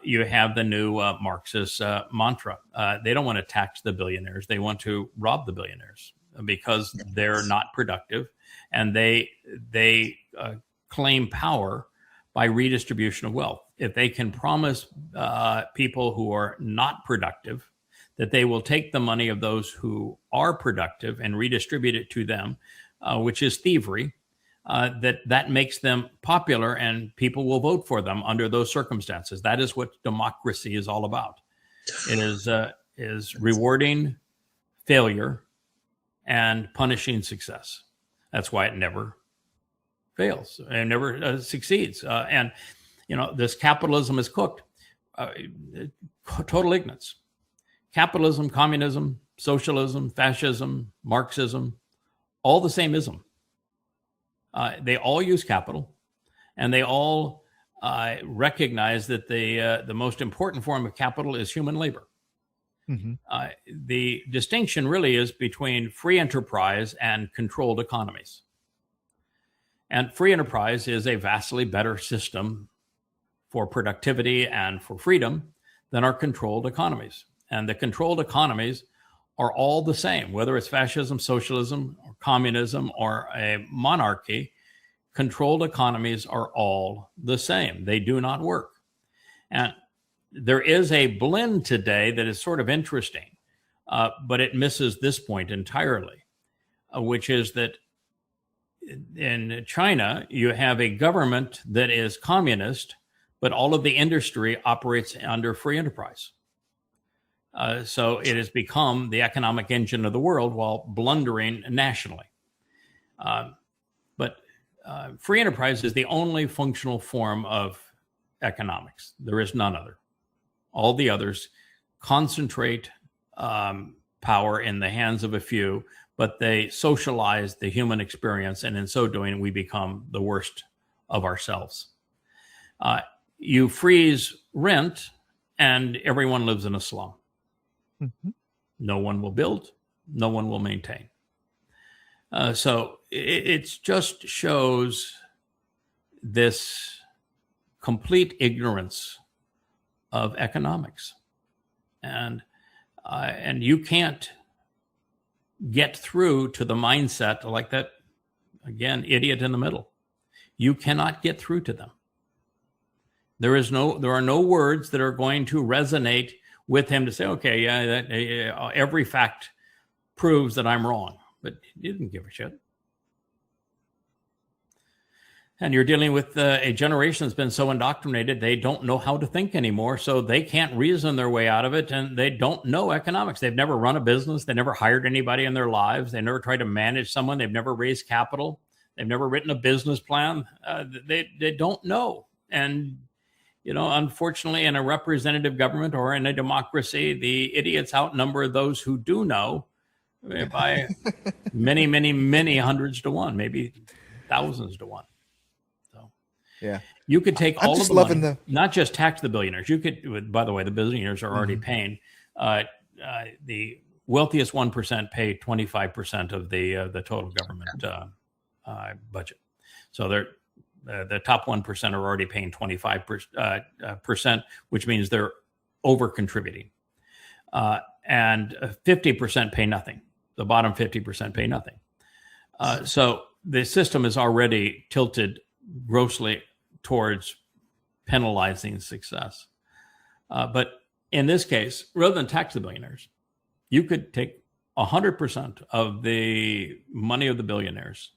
you have the new Marxist mantra. They don't want to tax the billionaires. They want to rob the billionaires because they're not productive. And they claim power by redistribution of wealth. If they can promise people who are not productive that they will take the money of those who are productive and redistribute it to them, which is thievery, that makes them popular and people will vote for them under those circumstances. That is what democracy is all about. It is rewarding failure and punishing success. That's why it never fails and never succeeds. And this capitalism is cooked. Total ignorance. Capitalism, communism, socialism, fascism, Marxism, all the same ism. They all use capital, and they all recognize that the most important form of capital is human labor. Mm-hmm. The distinction really is between free enterprise and controlled economies. And free enterprise is a vastly better system for productivity and for freedom than our controlled economies. And the controlled economies are all the same, whether it's fascism, socialism, or communism, or a monarchy. Controlled economies are all the same. They do not work. And there is a blend today that is sort of interesting, but it misses this point entirely, which is that in China, you have a government that is communist, but all of the industry operates under free enterprise. So it has become the economic engine of the world while blundering nationally. But free enterprise is the only functional form of economics. There is none other. All the others concentrate power in the hands of a few, but they socialize the human experience, and in so doing, we become the worst of ourselves. You freeze rent, and everyone lives in a slum. Mm-hmm. No one will build, no one will maintain. So it just shows this complete ignorance of economics, and you can't get through to the mindset like that. Again, idiot in the middle. You cannot get through to them. There are no words that are going to resonate with him to say, okay, every fact proves that I'm wrong, but he didn't give a shit. And you're dealing with a generation that's been so indoctrinated, they don't know how to think anymore. So they can't reason their way out of it. And they don't know economics. They've never run a business. They never hired anybody in their lives. They never tried to manage someone. They've never raised capital. They've never written a business plan. They don't know. And, unfortunately, in a representative government or in a democracy, the idiots outnumber those who do know by many, many, many hundreds to one, maybe thousands to one. Yeah, you could take all of the money, not just tax the billionaires. You could, by the way, the billionaires are already paying. The wealthiest 1% pay 25% of the total government budget. So the top 1% are already paying 25%, which means they're over contributing, and 50% pay nothing. The bottom 50% pay nothing. So the system is already tilted grossly towards penalizing success. But in this case, rather than tax the billionaires, you could take 100% of the money of the billionaires,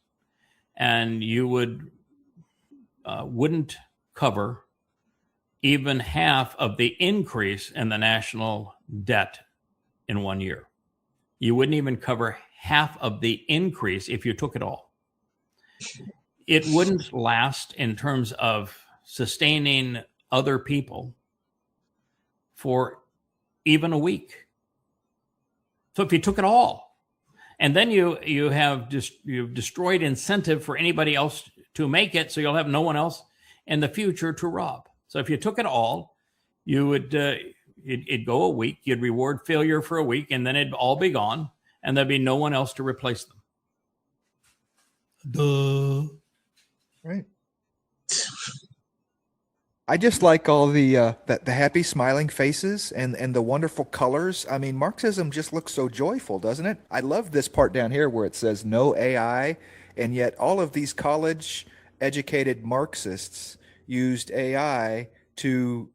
and you wouldn't cover even half of the increase in the national debt in 1 year. You wouldn't even cover half of the increase if you took it all. It wouldn't last in terms of sustaining other people for even a week. So if you took it all, and then you've destroyed incentive for anybody else to make it, so you'll have no one else in the future to rob. So if you took it all, you would it'd go a week, you'd reward failure for a week, and then it'd all be gone, and there'd be no one else to replace them. Duh. Right. I just like all the happy smiling faces and the wonderful colors. I mean, Marxism just looks so joyful, doesn't it? I love this part down here where it says no AI, and yet all of these college educated Marxists used AI to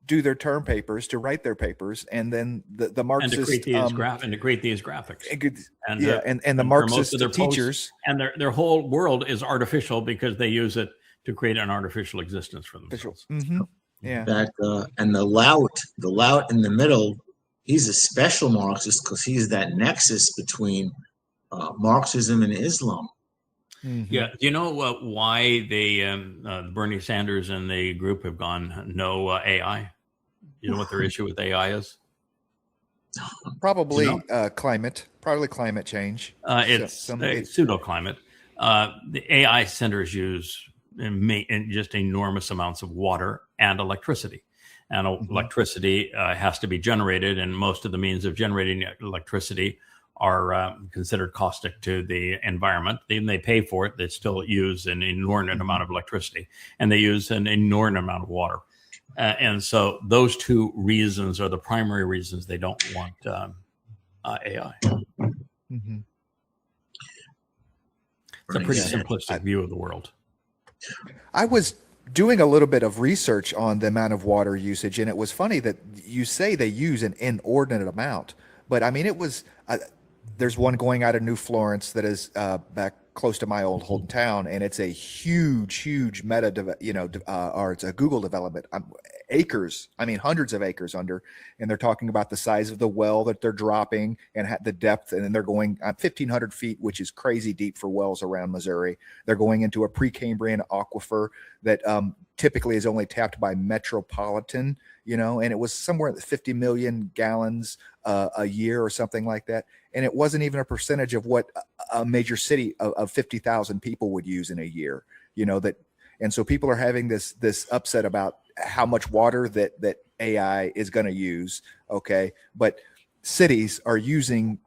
do their term papers, to write their papers, and then the Marxist and to create these graphics. And the Marxist teachers, and their whole world is artificial because they use it to create an artificial existence for themselves. Mm-hmm. Yeah. And the lout in the middle, he's a special Marxist because he's that nexus between Marxism and Islam. Mm-hmm. Yeah. Do you know why Bernie Sanders and the group have gone no AI? You know what their issue with AI is? Probably climate change. It's pseudo climate. The AI centers use just enormous amounts of water and electricity. And electricity has to be generated, and most of the means of generating electricity are considered caustic to the environment. Even they pay for it, they still use an inordinate amount of electricity, and they use an inordinate amount of water. And so those two reasons are the primary reasons they don't want AI. Mm-hmm. It's a pretty simplistic view of the world. I was doing a little bit of research on the amount of water usage, and it was funny that you say they use an inordinate amount, but I mean, it was, there's one going out of New Florence that is back close to my old hometown, and it's a huge or it's a Google development, acres, I mean hundreds of acres under, and they're talking about the size of the well that they're dropping and the depth, and then they're going 1,500 feet, which is crazy deep for wells around Missouri. They're going into a Precambrian aquifer that typically is only tapped by Metropolitan, and it was somewhere at 50 million gallons a year or something like that. And it wasn't even a percentage of what a major city of 50,000 people would use in a year, and so people are having this upset about how much water that AI is going to use. Okay. But cities are using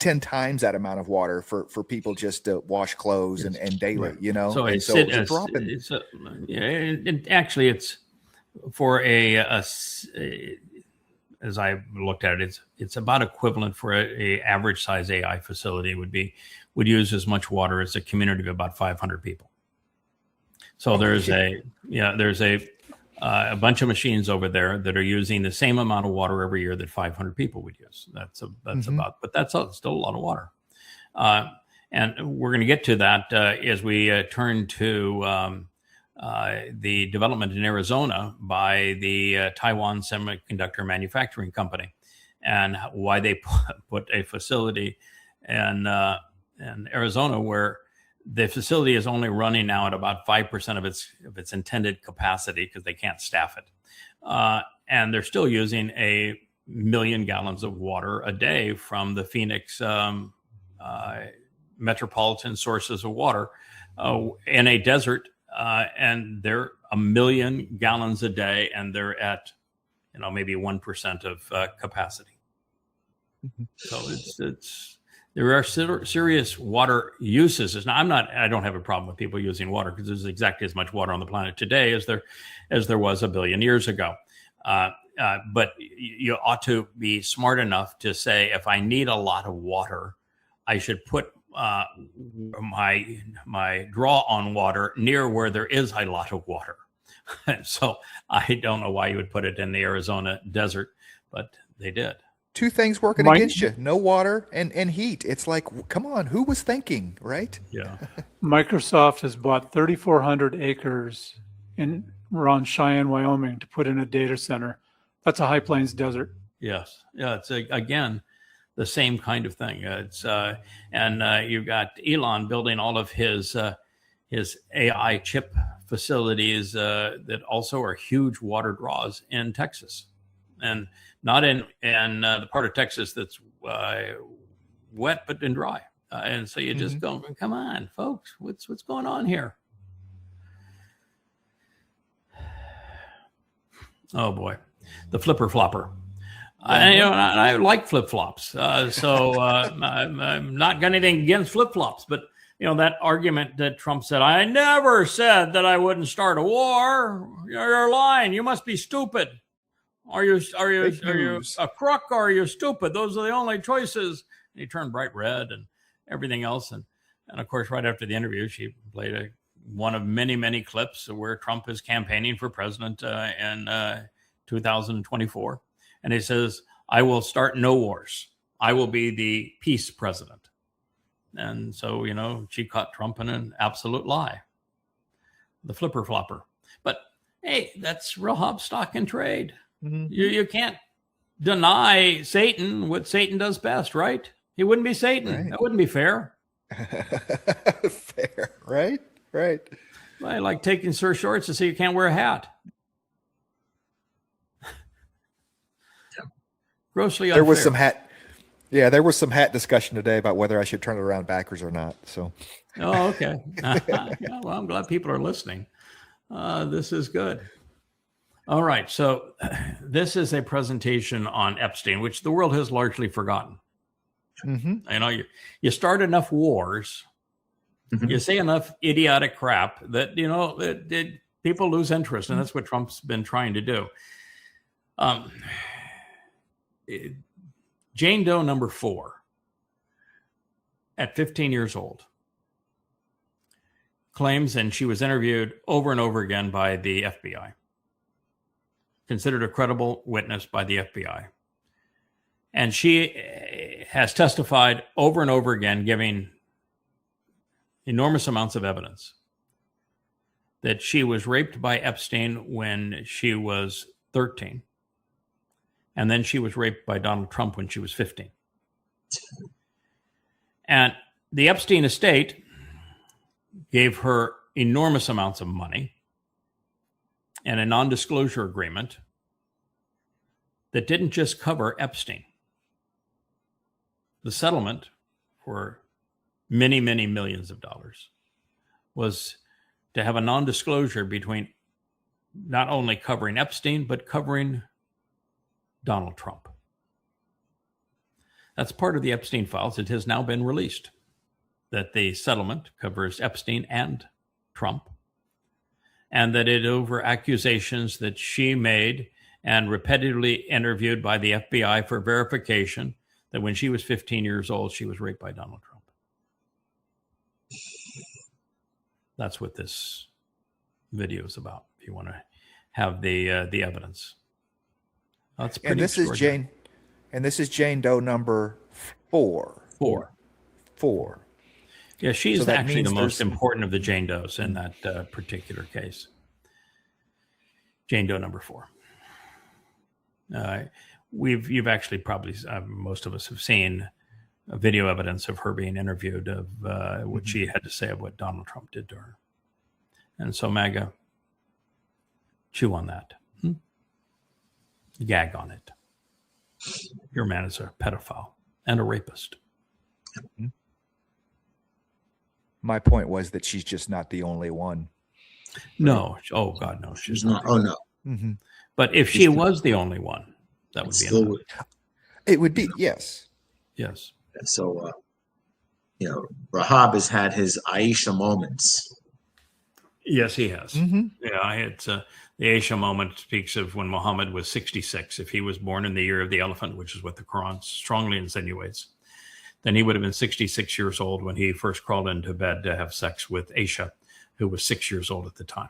10 times that amount of water for people just to wash clothes and daily, right. So it's a dropping. Actually, it's for as I looked at it, it's about equivalent for a average size AI facility would use as much water as a community of about 500 people. So there's a bunch of machines over there that are using the same amount of water every year that 500 people would use. That's about, but that's still a lot of water. And we're going to get to that as we turn to the development in Arizona by the Taiwan Semiconductor Manufacturing Company, and why they put a facility in Arizona where the facility is only running now at about 5% of its intended capacity because they can't staff it. And they're still using 1 million gallons of water a day from the Phoenix metropolitan sources of water in a desert. And they're 1 million gallons a day, and they're at, maybe 1% of capacity. So it's there are serious water uses. Now, I don't have a problem with people using water because there's exactly as much water on the planet today as there was 1 billion years ago. But you ought to be smart enough to say, if I need a lot of water, I should put my draw on water near where there is a lot of water. So I don't know why you would put it in the Arizona desert, but they did. Two things working against you: no water and heat. It's like, come on, who was thinking, right? Yeah. Microsoft has bought 3,400 acres around Cheyenne, Wyoming, to put in a data center. That's a high plains desert. Yes. Yeah. It's again the same kind of thing. And you've got Elon building all of his AI chip facilities that also are huge water draws in Texas, and not in the part of Texas that's wet but in dry. And so you just go, come on, folks, what's going on here? Oh boy, the flipper flopper. I like flip flops, so I'm not got anything against flip flops. But that argument that Trump said, "I never said that I wouldn't start a war." You're lying. You must be stupid. Are you a crook or are you stupid? Those are the only choices. And he turned bright red and everything else. And of course, right after the interview, she played one of many, many clips where Trump is campaigning for president in 2024. And he says, "I will start no wars. I will be the peace president." And so, she caught Trump in an absolute lie. The flipper flopper. But hey, that's real hop, stock, and trade. You can't deny Satan what Satan does best, right? He wouldn't be Satan. Right. That wouldn't be fair. Fair, right? I like taking Sir Shorts to say you can't wear a hat. Grossly unfair. There was some hat. Yeah, there was some hat discussion today about whether I should turn it around backwards or not. So. Oh, okay. Yeah, well, I'm glad people are listening. This is good. All right. So this is a presentation on Epstein, which the world has largely forgotten. You start enough wars, you say enough idiotic crap that, people lose interest. And that's what Trump's been trying to do. Jane Doe number 4, at 15 years old, claims, and she was interviewed over and over again by the FBI, considered a credible witness by the FBI. And she has testified over and over again, giving enormous amounts of evidence that she was raped by Epstein when she was 13. And then she was raped by Donald Trump when she was 15. And the Epstein estate gave her enormous amounts of money and a non-disclosure agreement that didn't just cover Epstein. The settlement for many, many millions of dollars was to have a non-disclosure between not only covering Epstein, but covering Donald Trump. That's part of the Epstein files. It has now been released that the settlement covers Epstein and Trump, and that it over accusations that she made and repetitively interviewed by the FBI for verification that when she was 15 years old, she was raped by Donald Trump. That's what this video is about, if you want to have the evidence. That's pretty extraordinary. This is Jane Doe number 4. 4. Yeah, she's So that actually the means most there's- important of the Jane Does in that particular case. Jane Doe number 4. You've actually probably, most of us have seen video evidence of her being interviewed of what she had to say of what Donald Trump did to her. And so MAGA, chew on that. Gag on it. Your man is a pedophile and a rapist. My point was that she's just not the only one. No. Oh, God, no. She's not. Oh, no. Mm-hmm. But if she was the only one, that would be Still enough. would. It would be, yes. Yes. So, Rahab has had his Aisha moments. Yes, he has. Mm-hmm. Yeah, it's the Aisha moment speaks of when Muhammad was 66. If he was born in the year of the elephant, which is what the Quran strongly insinuates, then he would have been 66 years old when he first crawled into bed to have sex with Aisha, who was 6 years old at the time.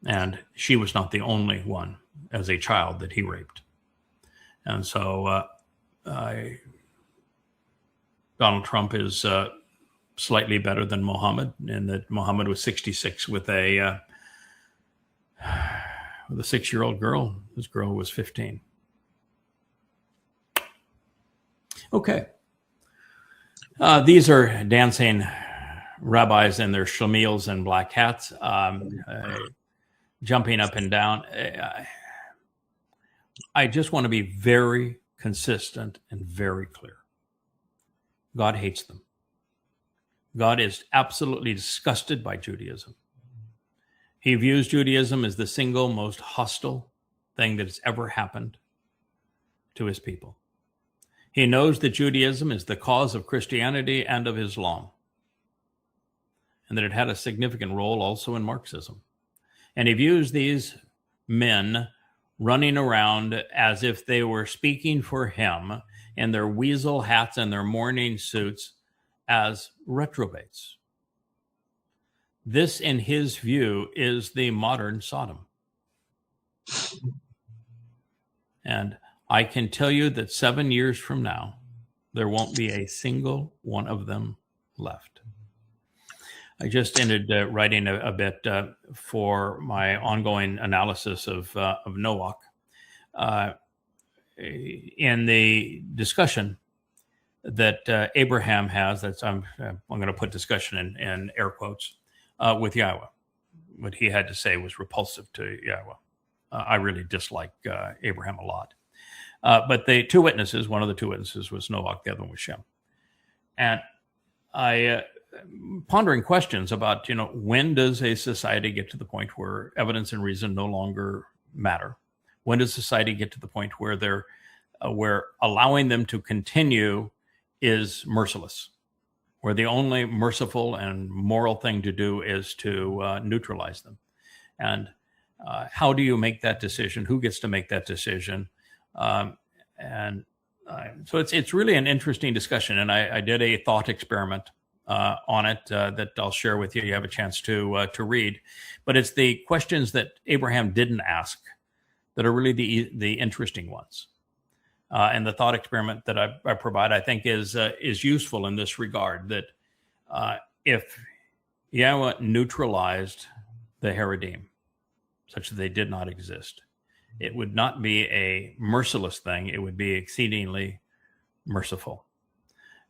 And she was not the only one as a child that he raped. And so Donald Trump is slightly better than Muhammad, in that Muhammad was 66 with a 6-year-old girl. This girl was 15. Okay. These are dancing rabbis in their shlemiels and black hats, jumping up and down. I just want to be very consistent and very clear. God hates them. God is absolutely disgusted by Judaism. He views Judaism as the single most hostile thing that has ever happened to his people. He knows that Judaism is the cause of Christianity and of Islam, and that it had a significant role also in Marxism. And he views these men running around as if they were speaking for him in their weasel hats and their mourning suits as reprobates. This, in his view, is the modern Sodom. And I can tell you that 7 years from now, there won't be a single one of them left. I just ended writing a bit for my ongoing analysis of Noach. In the discussion that Abraham has, I'm going to put discussion in air quotes, with Yahweh. What he had to say was repulsive to Yahweh. I really dislike Abraham a lot. But the two witnesses, one of the two witnesses was Noach, the other one was Shem. And I pondering questions about, when does a society get to the point where evidence and reason no longer matter? When does society get to the point where where allowing them to continue is merciless, where the only merciful and moral thing to do is to neutralize them? And how do you make that decision? Who gets to make that decision? So it's really an interesting discussion. And I did a thought experiment on it that I'll share with you. You have a chance to read. But it's the questions that Abraham didn't ask that are really the interesting ones. And the thought experiment that I provide, I think, is useful in this regard, that if Yahweh neutralized the Haredim, such that they did not exist, it would not be a merciless thing. It would be exceedingly merciful.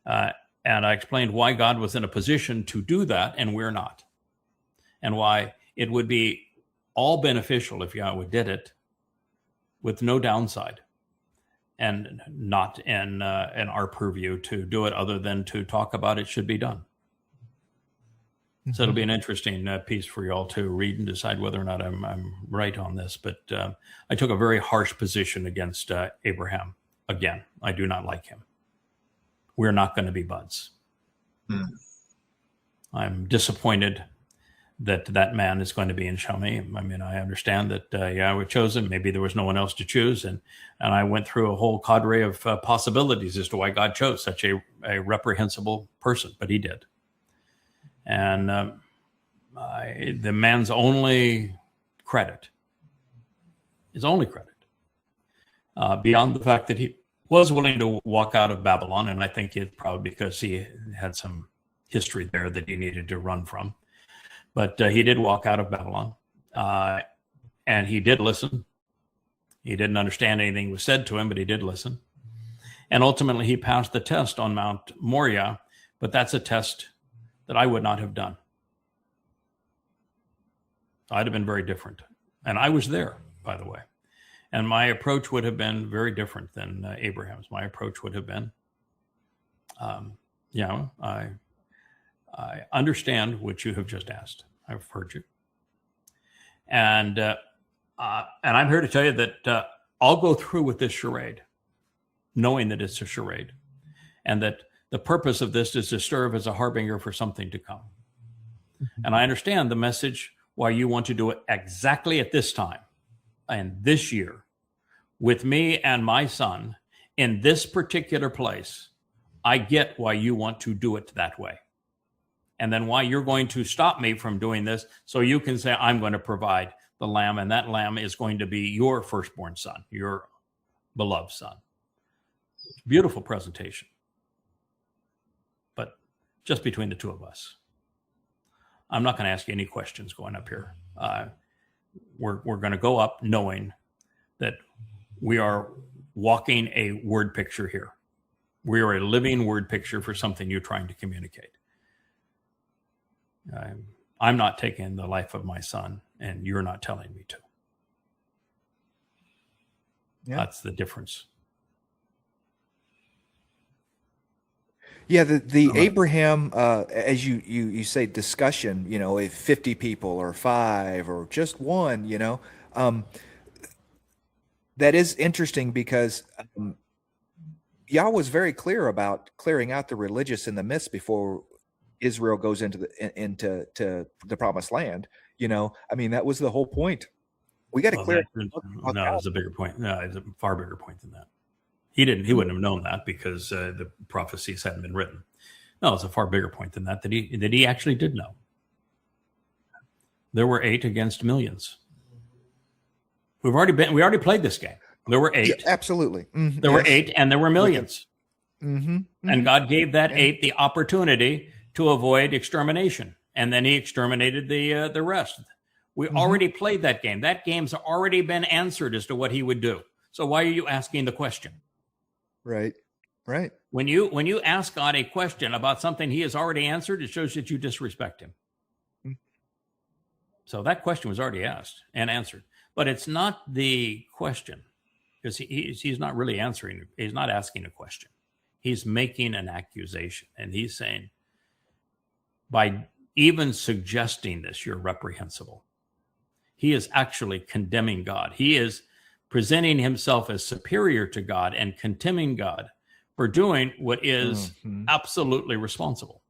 And I explained why God was in a position to do that and we're not. And why it would be all beneficial if Yahweh did it with no downside, and not in our purview to do it other than to talk about it should be done. So it'll be an interesting piece for you all to read and decide whether or not I'm right on this. But I took a very harsh position against Abraham. Again, I do not like him. We're not going to be buds. I'm disappointed that man is going to be in Shami. I mean, I understand that Yahweh chose him. Maybe there was no one else to choose. And I went through a whole cadre of possibilities as to why God chose such a reprehensible person, but he did. And the man's only credit, beyond the fact that he was willing to walk out of Babylon, and I think it's probably because he had some history there that he needed to run from. But he did walk out of Babylon, and he did listen. He didn't understand anything was said to him, but he did listen. And ultimately, he passed the test on Mount Moriah, but that's a test that I would not have done. I'd have been very different. And I was there, by the way. And my approach would have been very different than Abraham's. My approach would have been, I understand what you have just asked. I've heard you. And I'm here to tell you that I'll go through with this charade, knowing that it's a charade, and that the purpose of this is to serve as a harbinger for something to come. And I understand the message why you want to do it exactly at this time and this year with me and my son in this particular place. I get why you want to do it that way. And then why you're going to stop me from doing this so you can say, I'm going to provide the lamb, and that lamb is going to be your firstborn son, your beloved son. Beautiful presentation. But just between the two of us. I'm not going to ask you any questions going up here. We're going to go up knowing that we are walking a word picture here. We are a living word picture for something you're trying to communicate. I'm not taking the life of my son, and you're not telling me to. Yeah. That's the difference. Yeah, the Abraham, as you say, discussion, if 50 people or 5 or just 1, that is interesting because Yah was very clear about clearing out the religious in the midst before Israel goes into the promised land. That was the whole point. We got to clear. No, it's a bigger point. No, it's a far bigger point than that. He wouldn't have known that because the prophecies hadn't been written. No, it's a far bigger point than that he actually did know. There were 8 against millions. We already played this game. There were 8. Yeah, absolutely. Mm-hmm. There were 8 and there were millions. Mm-hmm. Mm-hmm. And God gave that 8 the opportunity to avoid extermination. And then he exterminated the rest. We already played that game. That game's already been answered as to what he would do. So why are you asking the question? Right. When you ask God a question about something he has already answered, it shows that you disrespect him. Mm-hmm. So that question was already asked and answered. But it's not the question, because he's not really answering. He's not asking a question. He's making an accusation. And he's saying, by even suggesting this, you're reprehensible. He is actually condemning God. He is presenting himself as superior to God and condemning God for doing what is absolutely responsible.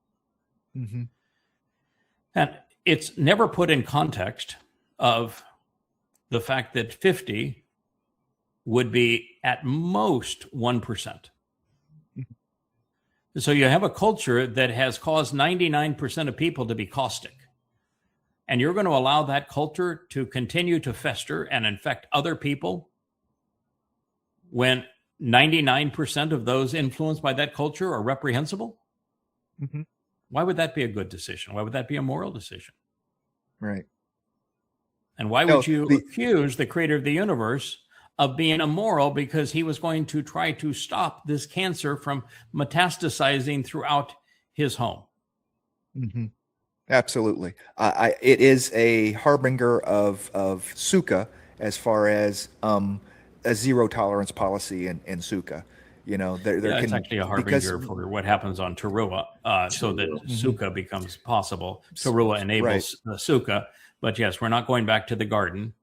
Mm-hmm. And it's never put in context of the fact that 50 would be at most 1%. So you have a culture that has caused 99% of people to be caustic. And you're going to allow that culture to continue to fester and infect other people when 99% of those influenced by that culture are reprehensible? Mm-hmm. Why would that be a good decision? Why would that be a moral decision? Right. And why would you accuse the creator of the universe of being immoral because he was going to try to stop this cancer from metastasizing throughout his home? Mm-hmm. Absolutely. It is a harbinger of sukkah as far as a zero tolerance policy in sukkah. It's actually a harbinger for what happens on Taruwah, so that sukkah becomes possible. Taruwah enables sukkah, but yes, we're not going back to the garden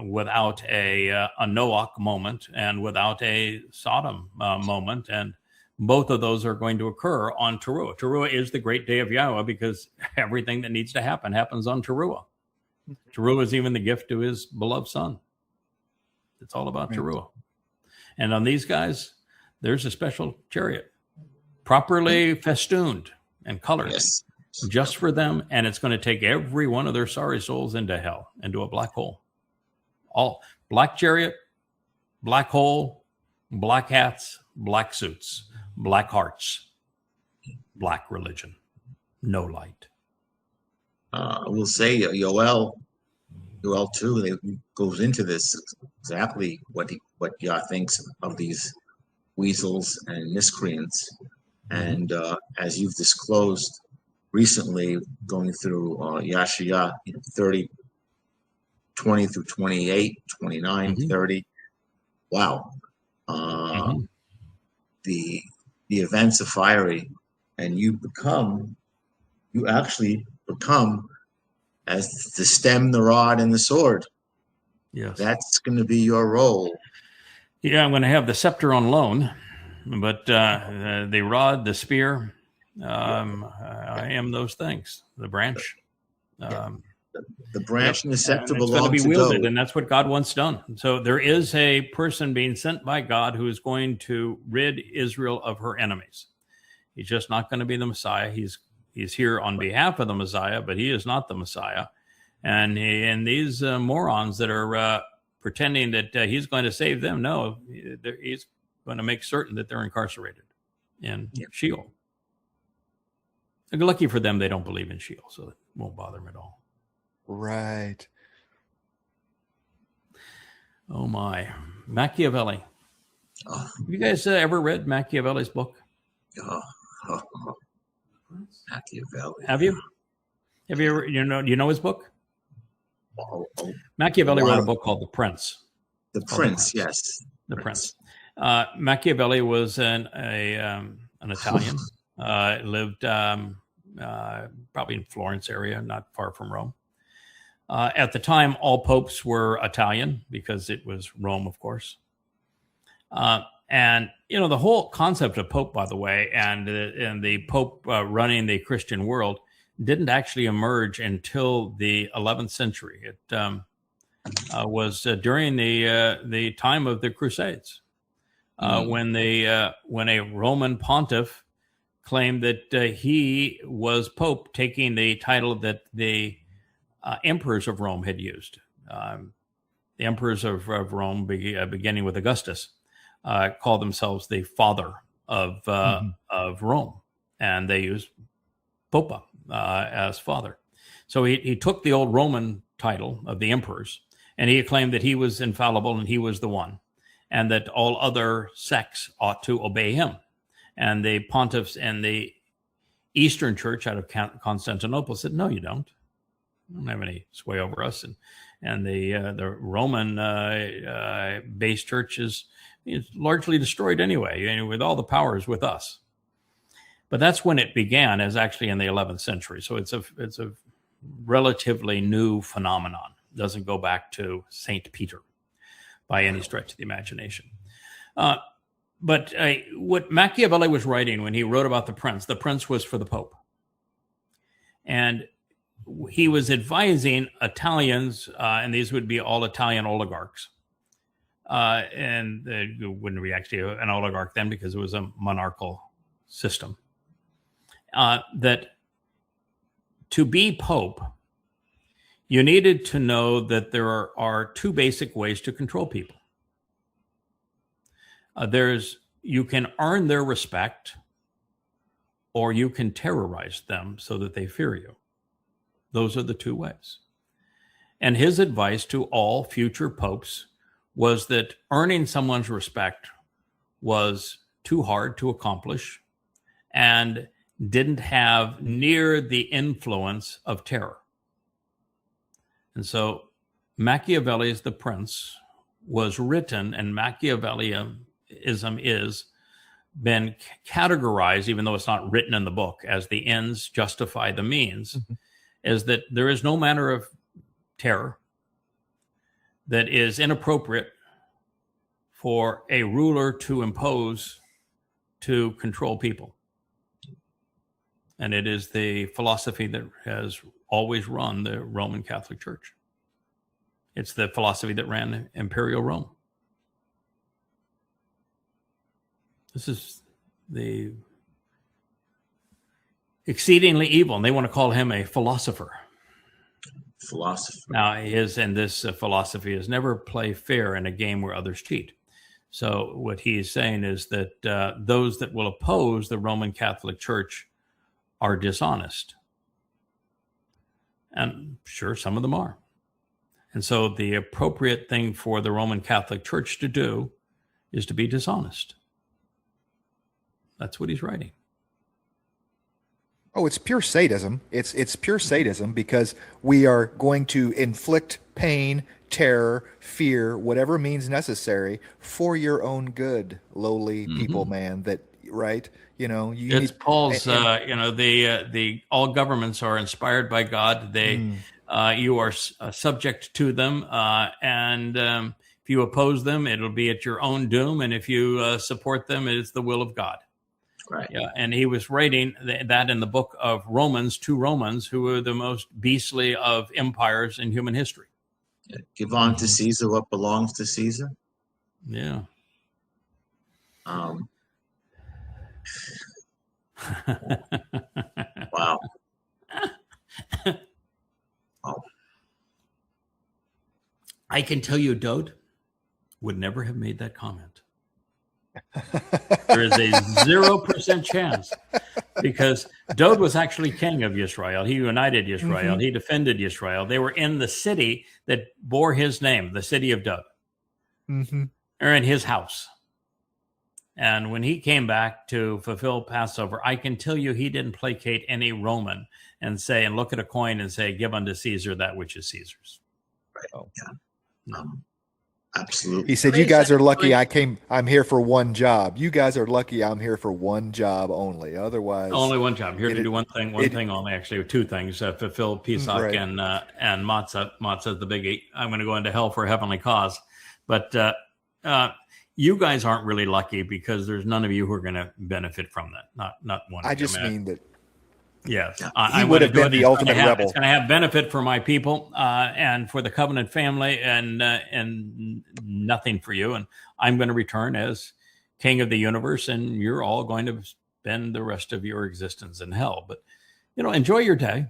without a Noach moment and without a Sodom moment, and both of those are going to occur on Taruwah. Taruwah is the great day of Yahweh because everything that needs to happen happens on Taruwah. Taruwah is even the gift to his beloved son. It's all about Taruwah. And on these guys, there's a special chariot, properly festooned and colored just for them. And it's going to take every one of their sorry souls into hell, into a black hole. All black chariot, black hole, Black hats, black suits, black hearts, black religion, no light. I will say, Yoel 2 goes into this exactly what Yah thinks of these weasels and miscreants. And as you've disclosed recently, going through Yashaya 30, 20 through 28, 29, 30. Wow. The events of fiery, and you actually become as the stem, the rod, and the sword. Yes. That's going to be your role. Yeah, I'm going to have the scepter on loan, but the rod, the spear, I am those things. The branch. The branch and the scepter belong to Dowd. It's going to be wielded, and that's what God wants done. So there is a person being sent by God who is going to rid Israel of her enemies. He's just not going to be the Messiah. He's here on behalf of the Messiah, but he is not the Messiah. And these morons that are pretending that he's going to save them, no, he's going to make certain that they're incarcerated in Sheol. Lucky for them, they don't believe in Sheol, so it won't bother them at all. Right. Oh my. Machiavelli. Have you guys ever read Machiavelli's book? Machiavelli. Have you? Have you ever, you know his book? Machiavelli wrote a book called The Prince. The Prince, yes. The Prince. Machiavelli was an Italian. Lived probably in Florence area, not far from Rome. At the time, all popes were Italian because it was Rome, of course. And, the whole concept of pope, by the way, and the pope running the Christian world didn't actually emerge until the 11th century. It was during the time of the Crusades, when a Roman pontiff claimed that he was pope, taking the title that the emperors of Rome had used. The emperors of Rome, beginning with Augustus, called themselves the father of Rome, and they used Popa as father. So he took the old Roman title of the emperors, and he claimed that he was infallible and he was the one, and that all other sects ought to obey him. And the pontiffs and the Eastern Church out of Constantinople said, "No, you don't. You don't have any sway over us." And the Roman based church is largely destroyed anyway, with all the powers with us. But that's when it began, as actually in the 11th century. So it's a relatively new phenomenon. It doesn't go back to Saint Peter by any stretch of the imagination. But what Machiavelli was writing when he wrote about the Prince was for the Pope. And he was advising Italians, and these would be all Italian oligarchs. And it wouldn't be actually an oligarch then because it was a monarchical system. That to be Pope, you needed to know that there are two basic ways to control people. You can earn their respect, or you can terrorize them so that they fear you. Those are the two ways. And his advice to all future popes was that earning someone's respect was too hard to accomplish and didn't have near the influence of terror. And so Machiavelli's The Prince was written, and Machiavellianism is been categorized, even though it's not written in the book, as the ends justify the means, is that there is no manner of terror that is inappropriate for a ruler to impose to control people. And it is the philosophy that has always run the Roman Catholic Church. It's the philosophy that ran Imperial Rome. This is the exceedingly evil, and they want to call him a philosopher. Now, this philosophy is never play fair in a game where others cheat. So what he's saying is that those that will oppose the Roman Catholic Church are dishonest. And sure, some of them are. And so the appropriate thing for the Roman Catholic Church to do is to be dishonest. That's what he's writing. Oh, it's pure sadism. It's pure sadism, because we are going to inflict pain, terror, fear, whatever means necessary for your own good, lowly people, man. That, right? You know, It's Paul's. The all governments are inspired by God. You are subject to them, and if you oppose them, it'll be at your own doom, and if you support them, it's the will of God. Right. Yeah, and he was writing that in the book of Romans to Romans, who are the most beastly of empires in human history. Yeah. Give on to Caesar what belongs to Caesar. Yeah. Wow. Oh. I can tell you, Dowd would never have made that comment. There is a 0% chance, because Dowd was actually king of Israel. He united Israel. He defended Israel. They were in the city that bore his name, the city of Dowd. Or in his house. And when he came back to fulfill Passover, I can tell you he didn't placate any Roman and look at a coin and say, give unto Caesar that which is Caesar's. Right. Oh. Yeah. Absolutely. He said, you guys are lucky I'm here for one job. You guys are lucky I'm here for one job only. Otherwise, only one job. I'm here to do one thing only, actually, two things, fulfill Pesach and matzah. Matzah is the biggie. I'm going to go into hell for a heavenly cause. But you guys aren't really lucky, because there's none of you who are going to benefit from that. Not one. I just mean that. Yes, he would have been the ultimate rebel. It's going to have benefit for my people and for the covenant family, and nothing for you. And I'm going to return as king of the universe, and you're all going to spend the rest of your existence in hell. But, enjoy your day.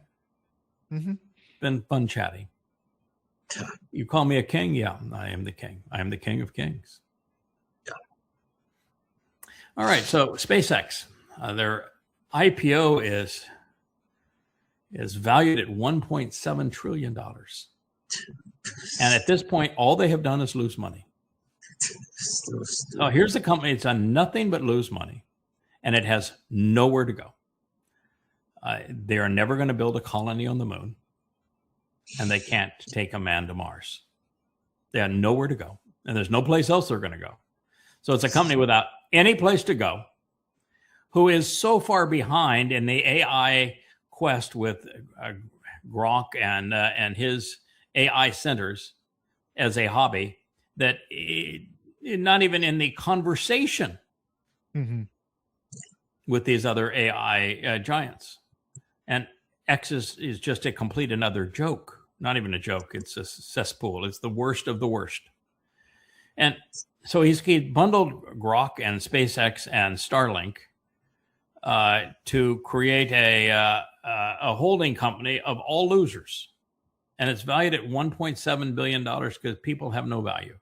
Been fun chatting. You call me a king? Yeah, I am the king. I am the king of kings. Yeah. All right, so SpaceX, their IPO is valued at $1.7 trillion. And at this point, all they have done is lose money. Oh, here's a company that's done nothing but lose money, and it has nowhere to go. They are never going to build a colony on the moon, and they can't take a man to Mars. They have nowhere to go, and there's no place else they're going to go. So it's a company without any place to go, who is so far behind in the AI quest with Grok and his AI centers as a hobby, that not even in the conversation with these other AI giants. And X is just a complete another joke. Not even a joke. It's a cesspool. It's the worst of the worst. And so he bundled Grok and SpaceX and Starlink to create a holding company of all losers. And it's valued at $1.7 billion because people have no value.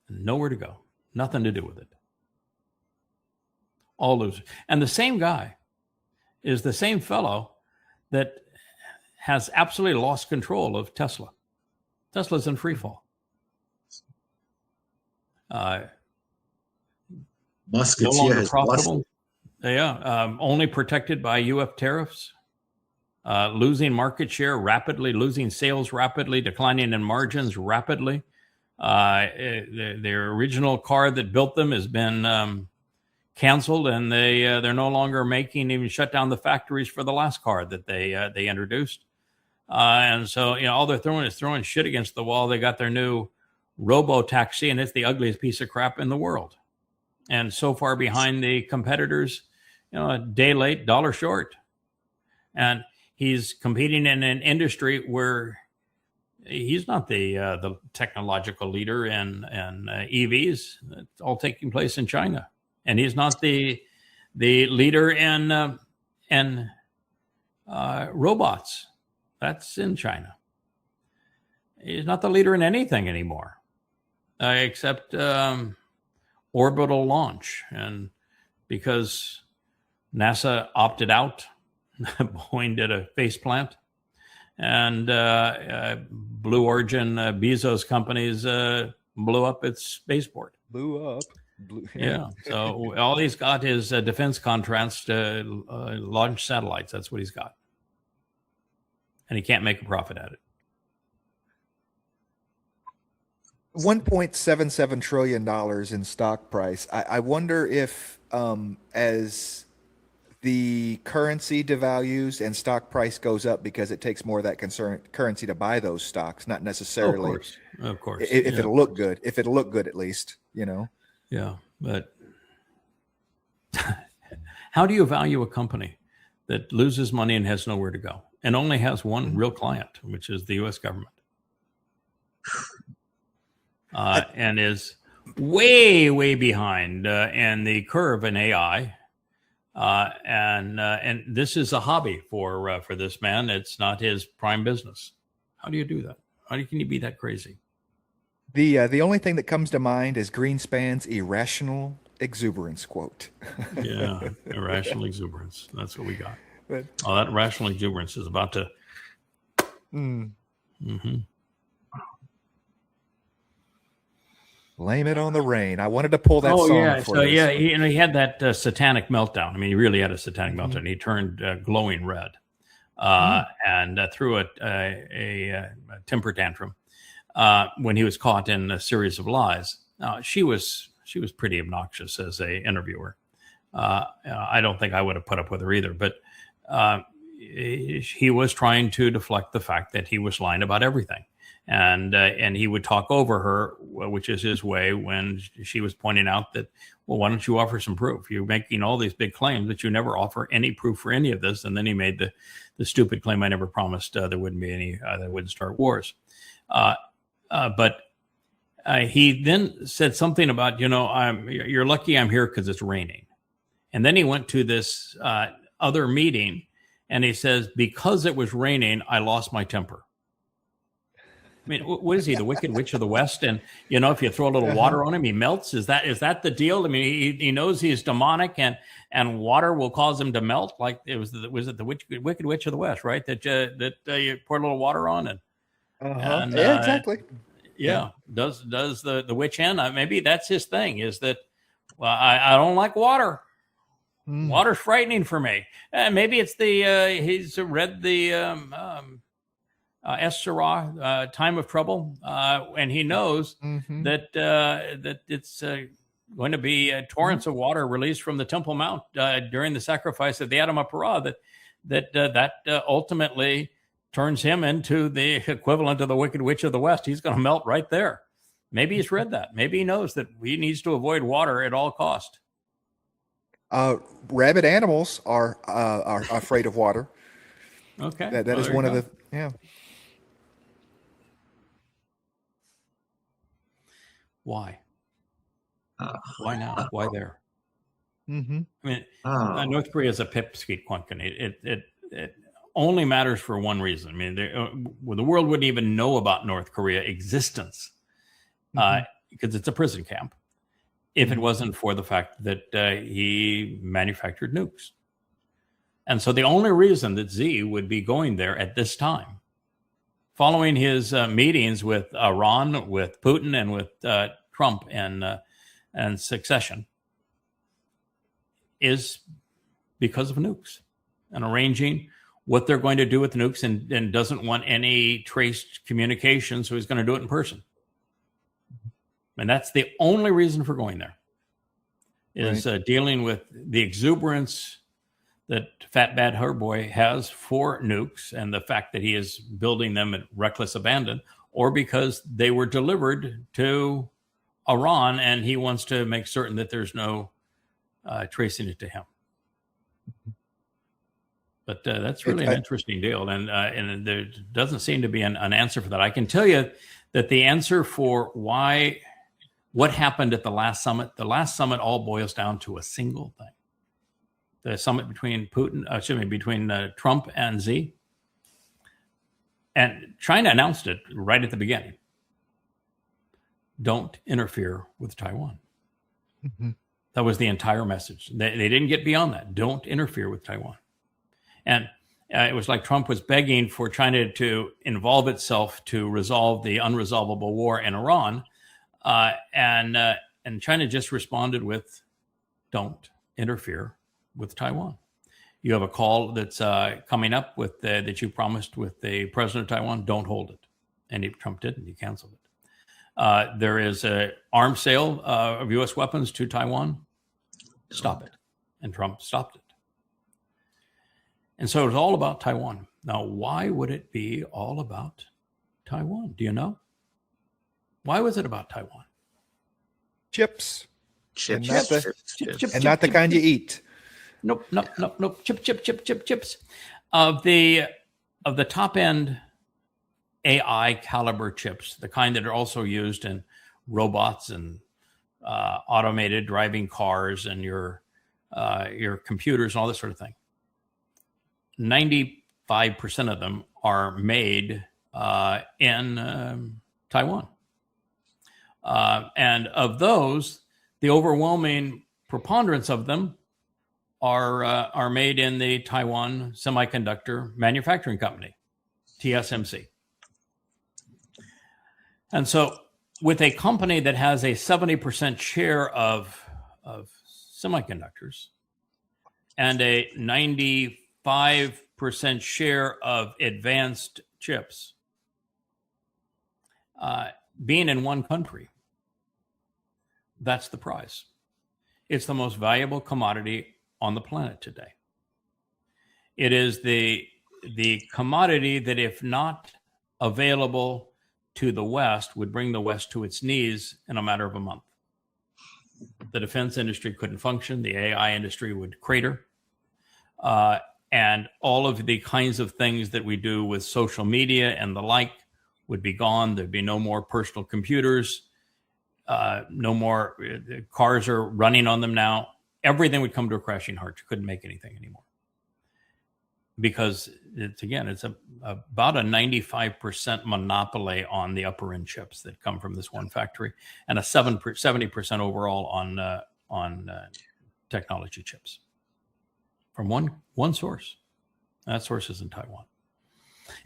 Nowhere to go. Nothing to do with it. All losers. And the same guy is the same fellow that has absolutely lost control of Tesla. Tesla's in free fall. Musketeer has profitable. Only protected by UF tariffs. Losing market share rapidly, losing sales rapidly, declining in margins rapidly. Their original car that built them has been canceled, and they're no longer making, even shut down the factories for the last car that they introduced. And so, all they're throwing is throwing shit against the wall. They got their new robo-taxi, and it's the ugliest piece of crap in the world. And so far behind the competitors, a day late, dollar short. And he's competing in an industry where he's not the technological leader in EVs. It's all taking place in China. And he's not the leader in robots. That's in China. he's not the leader in anything anymore, except orbital launch. And because NASA opted out, Boeing did a face plant, and Blue Origin, Bezos companies blew up its spaceport. Yeah. So all he's got is defense contracts to launch satellites. That's what he's got. And he can't make a profit at it. $1.77 trillion in stock price. I wonder if as the currency devalues and stock price goes up because it takes more of that currency to buy those stocks, not necessarily. Of course. If it'll look good, at least, Yeah, but how do you value a company that loses money and has nowhere to go and only has one real client, which is the U.S. government, and is way, way behind in the curve in AI? And this is a hobby for this man. It's not his prime business. How do you do that? Can you be that crazy? The only thing that comes to mind is Greenspan's irrational exuberance quote. Yeah, irrational exuberance. That's what we got. That rational exuberance is about to. Mm-hmm. Blame it on the rain. I wanted to pull that song. Yeah. For So this. yeah, he had that satanic meltdown. I mean, he really had a satanic meltdown. He turned glowing red, and threw a temper tantrum when he was caught in a series of lies. She was pretty obnoxious as a interviewer. I don't think I would have put up with her either. But he was trying to deflect the fact that he was lying about everything. And he would talk over her, which is his way, when she was pointing out that, well, why don't you offer some proof? You're making all these big claims, but you never offer any proof for any of this. And then he made the stupid claim, I never promised there wouldn't be any, that wouldn't start wars. But he then said something about, you're lucky I'm here because it's raining. And then he went to this other meeting and he says, because it was raining, I lost my temper. I mean, what is he, the Wicked Witch of the West? And, if you throw a little water on him, he melts. Is that the deal? I mean, he knows he's demonic and water will cause him to melt. Like was it the Wicked Witch of the West, right? That you pour a little water on and yeah, exactly. Yeah. Does the witch in? Maybe that's his thing is that, well, I don't like water. Water's frightening for me. Maybe it's he's read the, Esra, Time of Trouble, and he knows that it's going to be torrents of water released from the Temple Mount during the sacrifice of the Adam Parah, that ultimately turns him into the equivalent of the Wicked Witch of the West. He's going to melt right there. Maybe he's read that. Maybe he knows that he needs to avoid water at all cost. Rabid animals are afraid of water. Okay, that is one of the Why? Why now? Why there? Mm-hmm. I mean, North Korea is a pipsqueak quantum. It only matters for one reason. I mean, the world wouldn't even know about North Korea existence because it's a prison camp if it wasn't for the fact that he manufactured nukes. And so the only reason that Z would be going there at this time, following his meetings with Iran, with Putin, and with Trump and succession, is because of nukes and arranging what they're going to do with the nukes and doesn't want any traced communication, so he's going to do it in person. And that's the only reason for going there, is dealing with the exuberance that Fat Bad Herboy has for nukes and the fact that he is building them at reckless abandon, or because they were delivered to Iran and he wants to make certain that there's no tracing it to him. But that's really an interesting deal. And there doesn't seem to be an answer for that. I can tell you that the answer for what happened at the last summit all boils down to a single thing. The summit between Trump and Z. And China announced it right at the beginning. Don't interfere with Taiwan. Mm-hmm. That was the entire message. They didn't get beyond that. Don't interfere with Taiwan. And it was like Trump was begging for China to involve itself to resolve the unresolvable war in Iran. And China just responded with, don't interfere with Taiwan. You have a call that's coming up with that you promised with the president of Taiwan. Don't hold it. And Trump didn't. He canceled it. There is an arms sale of U.S. weapons to Taiwan. Stop it. And Trump stopped it. And so it's all about Taiwan. Now, why would it be all about Taiwan? Do you know? Why was it about Taiwan? Chips. Chips. And not the kind you eat. Nope. Chips. Of the top end AI caliber chips, the kind that are also used in robots and automated driving cars and your computers and all this sort of thing. 95% of them are made in Taiwan. And of those, the overwhelming preponderance of them are made in the Taiwan Semiconductor Manufacturing Company, TSMC. And so with a company that has a 70% share of semiconductors and a 95% share of advanced chips, being in one country, that's the prize. It's the most valuable commodity on the planet today. It is the commodity that, if not available to the West, would bring the West to its knees in a matter of a month. The defense industry couldn't function. The AI industry would crater. And all of the kinds of things that we do with social media and the like would be gone. There'd be no more personal computers. No more cars are running on them now. Everything would come to a crashing halt. You couldn't make anything anymore. Because it's about a 95% monopoly on the upper end chips that come from this one factory, and a 70% overall on technology chips from one source. That source is in Taiwan.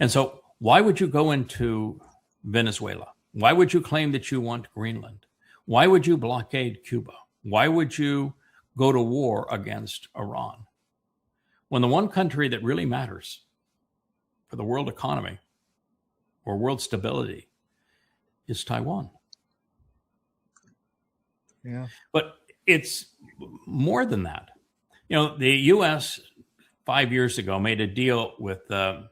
And so why would you go into Venezuela? Why would you claim that you want Greenland? Why would you blockade Cuba? Why would you go to war against Iran? When the one country that really matters for the world economy or world stability is Taiwan. Yeah. But it's more than that. You know, the U.S. 5 years ago made a deal with the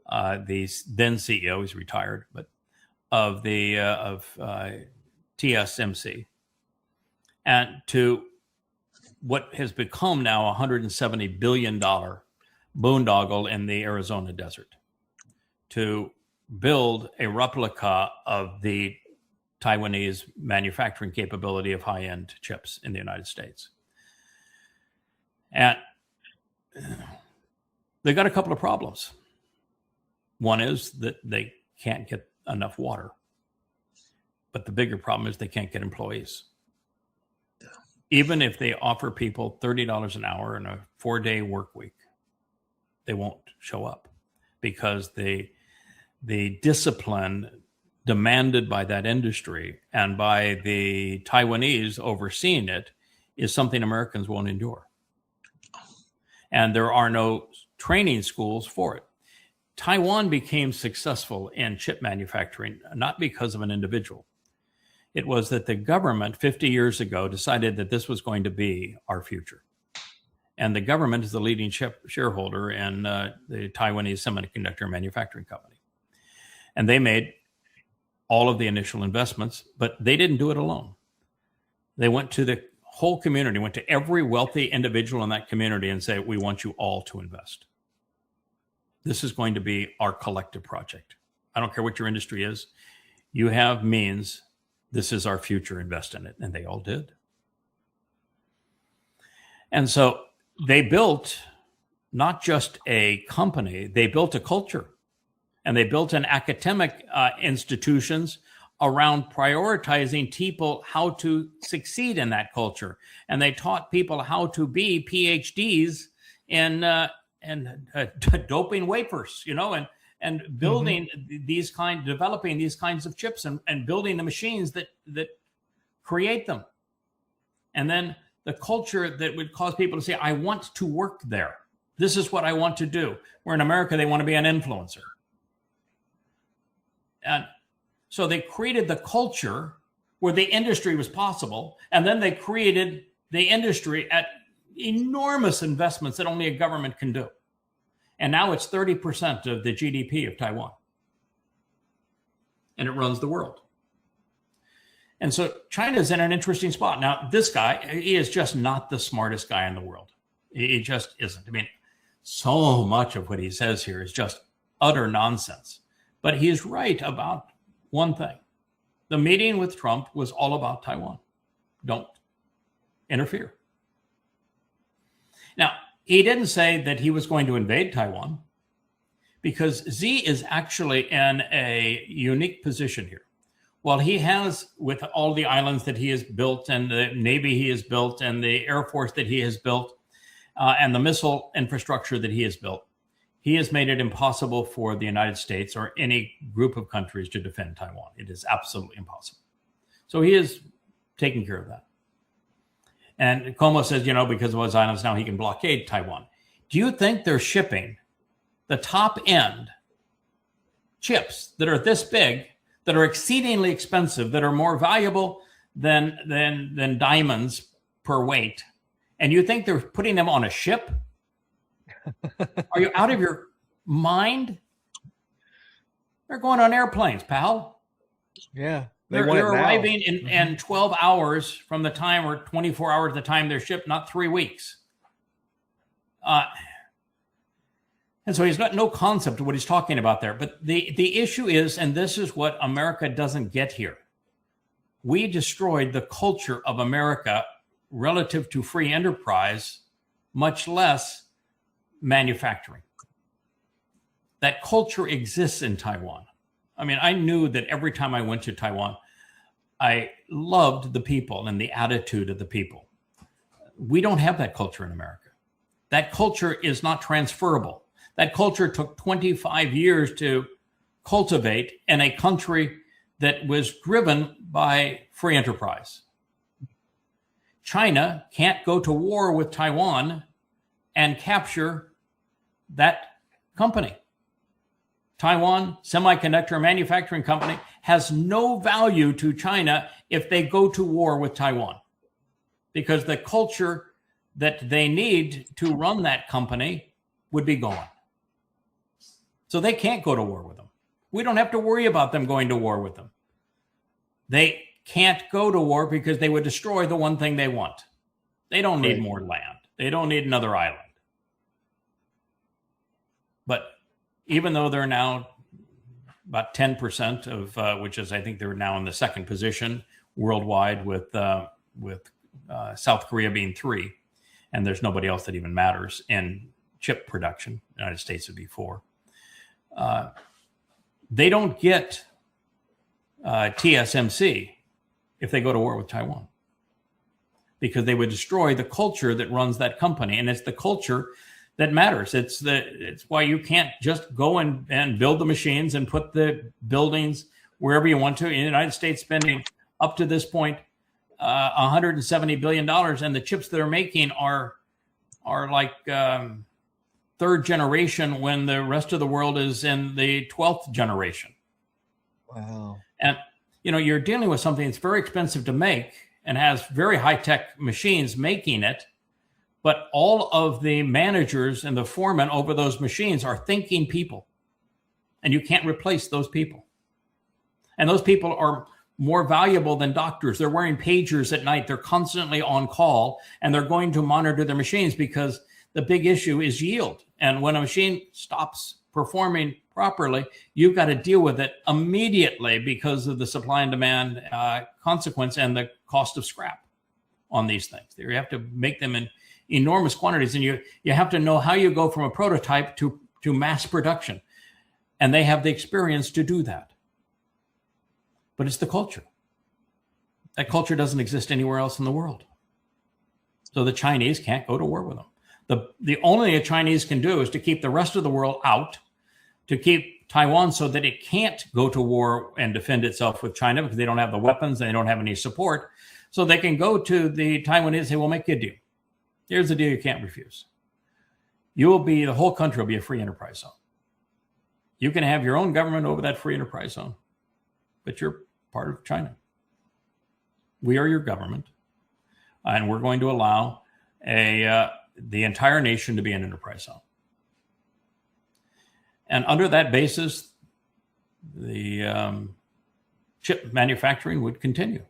then CEO, he's retired, but of TSMC, and to what has become now a $170 billion boondoggle in the Arizona desert, to build a replica of the Taiwanese manufacturing capability of high-end chips in the United States. And they got a couple of problems. One is that they can't get enough water. But the bigger problem is they can't get employees. Even if they offer people $30 an hour and a 4-day work week, they won't show up because the discipline demanded by that industry and by the Taiwanese overseeing it is something Americans won't endure. And there are no training schools for it. Taiwan became successful in chip manufacturing, not because of an individual. It was that the government 50 years ago decided that this was going to be our future. And the government is the leading shareholder in the Taiwanese Semiconductor Manufacturing Company. And they made all of the initial investments, but they didn't do it alone. They went to the whole community, went to every wealthy individual in that community and said, we want you all to invest. This is going to be our collective project. I don't care what your industry is. You have means. This is our future. Invest in it. And they all did. And so they built not just a company, they built a culture. And they built in academic institutions around prioritizing people how to succeed in that culture. And they taught people how to be PhDs in doping wafers, and building developing these kinds of chips and building the machines that create them. And then the culture that would cause people to say, I want to work there. This is what I want to do. Where in America, they want to be an influencer. And so they created the culture where the industry was possible. And then they created the industry at enormous investments that only a government can do. And now it's 30% of the GDP of Taiwan. And it runs the world. And so China's in an interesting spot. Now, this guy, he is just not the smartest guy in the world. He just isn't. I mean, so much of what he says here is just utter nonsense. But he's right about one thing. The meeting with Trump was all about Taiwan. Don't interfere. Now, he didn't say that he was going to invade Taiwan, because Xi is actually in a unique position here. While he has, with all the islands that he has built and the Navy he has built and the Air Force that he has built and the missile infrastructure that he has built, he has made it impossible for the United States or any group of countries to defend Taiwan. It is absolutely impossible. So he is taking care of that. And Como says, because of those islands now, he can blockade Taiwan. Do you think they're shipping the top end chips that are this big, that are exceedingly expensive, that are more valuable than diamonds per weight, and you think they're putting them on a ship? Are you out of your mind? They're going on airplanes, pal. Yeah. They're arriving in 12 hours from the time, or 24 hours the time they're shipped, not 3 weeks. And so he's got no concept of what he's talking about there. But the issue is, and this is what America doesn't get here, we destroyed the culture of America relative to free enterprise, much less manufacturing. That culture exists in Taiwan. I mean, I knew that every time I went to Taiwan, I loved the people and the attitude of the people. We don't have that culture in America. That culture is not transferable. That culture took 25 years to cultivate in a country that was driven by free enterprise. China can't go to war with Taiwan and capture that company. Taiwan Semiconductor Manufacturing Company has no value to China if they go to war with Taiwan, because the culture that they need to run that company would be gone. So they can't go to war with them. We don't have to worry about them going to war with them. They can't go to war because they would destroy the one thing they want. They don't need more land. They don't need another island. But even though they're now about 10% of, which is, I think they're now in the second position worldwide, with South Korea being 3, and there's nobody else that even matters in chip production. The United States would be 4. They don't get TSMC if they go to war with Taiwan, because they would destroy the culture that runs that company, and it's the culture that matters. It's why you can't just go and build the machines and put the buildings wherever you want to. In the United States, spending up to this point $170 billion, and the chips they're making are like third generation, when the rest of the world is in the 12th generation. Wow. And you're dealing with something that's very expensive to make and has very high-tech machines making it. But all of the managers and the foremen over those machines are thinking people. And you can't replace those people. And those people are more valuable than doctors. They're wearing pagers at night. They're constantly on call, and they're going to monitor their machines, because the big issue is yield. And when a machine stops performing properly, you've got to deal with it immediately because of the supply and demand consequence and the cost of scrap on these things. You have to make them in enormous quantities, and you have to know how you go from a prototype to mass production. And they have the experience to do that. But it's the culture. That culture doesn't exist anywhere else in the world. So the Chinese can't go to war with them. The only thing the Chinese can do is to keep the rest of the world out, to keep Taiwan so that it can't go to war and defend itself with China because they don't have the weapons, they don't have any support. So they can go to the Taiwanese and say, we'll make you a deal. Here's the deal you can't refuse. The whole country will be a free enterprise zone. You can have your own government over that free enterprise zone, but you're part of China. We are your government, and we're going to allow the entire nation to be an enterprise zone. And under that basis, the chip manufacturing would continue.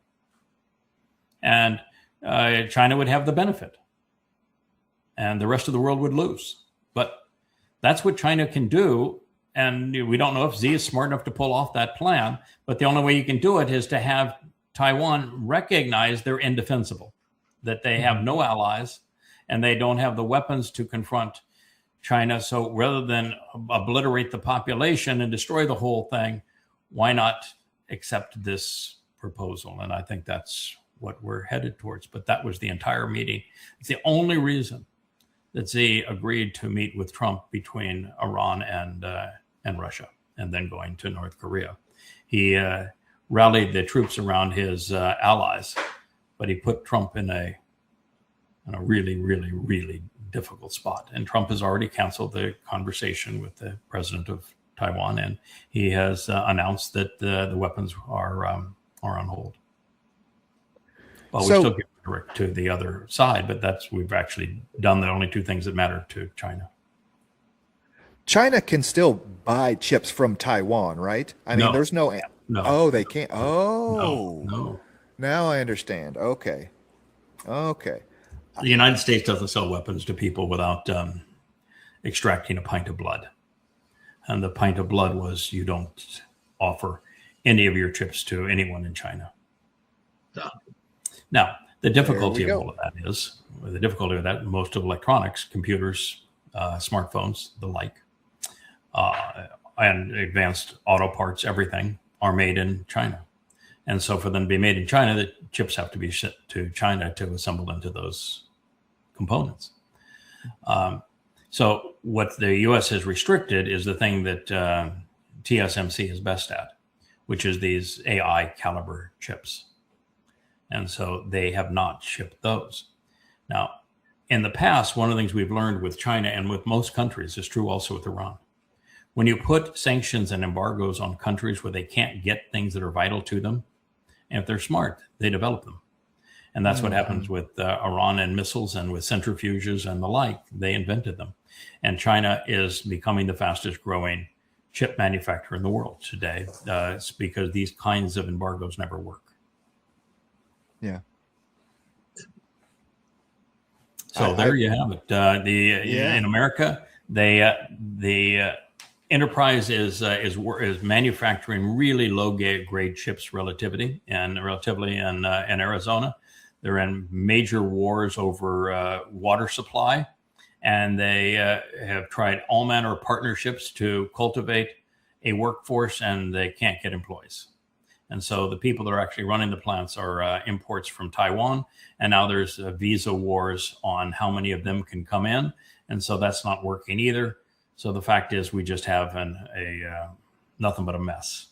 And China would have the benefit. And the rest of the world would lose. But that's what China can do. And we don't know if Xi is smart enough to pull off that plan. But the only way you can do it is to have Taiwan recognize they're indefensible, that they have no allies, and they don't have the weapons to confront China. So rather than obliterate the population and destroy the whole thing, why not accept this proposal? And I think that's what we're headed towards. But that was the entire meeting. It's the only reason that Xi agreed to meet with Trump between Iran and Russia, and then going to North Korea. He rallied the troops around his allies, but he put Trump in a really, really, really difficult spot. And Trump has already canceled the conversation with the president of Taiwan, and he has announced that the weapons are on hold. Well, we still give direct to the other side, but we've actually done the only two things that matter to China. China can still buy chips from Taiwan, right? I mean, there's no. Oh, they can't. Oh, no. Now I understand. Okay. The United States doesn't sell weapons to people without extracting a pint of blood. And the pint of blood was, you don't offer any of your chips to anyone in China. Yeah. Now, the difficulty of all of that, most of electronics, computers, smartphones, the like, and advanced auto parts, everything are made in China. And so for them to be made in China, the chips have to be shipped to China to assemble into those components. So what the U.S. has restricted is the thing that TSMC is best at, which is these AI caliber chips. And so they have not shipped those. Now, in the past, one of the things we've learned with China and with most countries is true also with Iran. When you put sanctions and embargoes on countries where they can't get things that are vital to them, and if they're smart, they develop them. And that's what happens with Iran and missiles and with centrifuges and the like. They invented them. And China is becoming the fastest growing chip manufacturer in the world today. It's because these kinds of embargoes never work. Yeah. So there you have it. In America, the enterprise is manufacturing really low grade chips relatively in Arizona. They're in major wars over water supply, and they have tried all manner of partnerships to cultivate a workforce, and they can't get employees. And so the people that are actually running the plants are imports from Taiwan. And now there's visa wars on how many of them can come in. And so that's not working either. So the fact is we just have nothing but a mess.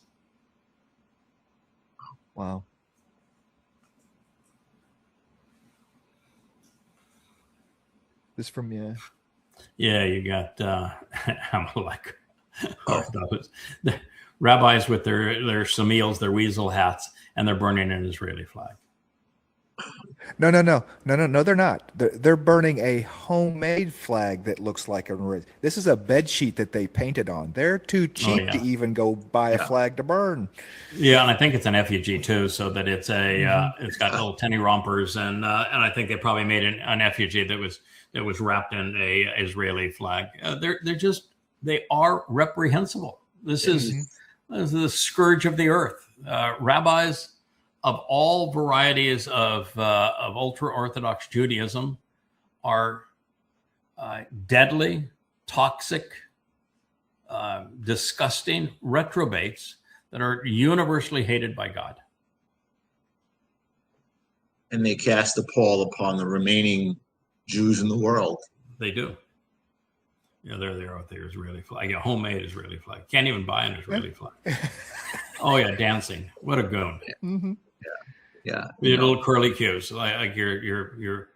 Wow. This from you. Yeah, you got Amalek. The rabbis with their shamils, their weasel hats, and they're burning an Israeli flag. No, they're not. They're burning a homemade flag that looks like a. This is a bed sheet that they painted on. They're too cheap to even go buy a flag to burn. Yeah, and I think it's an effigy too, so that it's it's got little tenny rompers, and I think they probably made an effigy that was wrapped in a Israeli flag. They are reprehensible. This is the scourge of the earth. Rabbis of all varieties of ultra-Orthodox Judaism are deadly, toxic disgusting reprobates that are universally hated by God. And they cast a pall upon the remaining Jews in the world. They do. They're out there Israeli flag. Yeah, homemade Israeli flag. Can't even buy an Israeli flag. Oh yeah, dancing. What a goon. Mm-hmm. Yeah. Your little curly cues. Like you're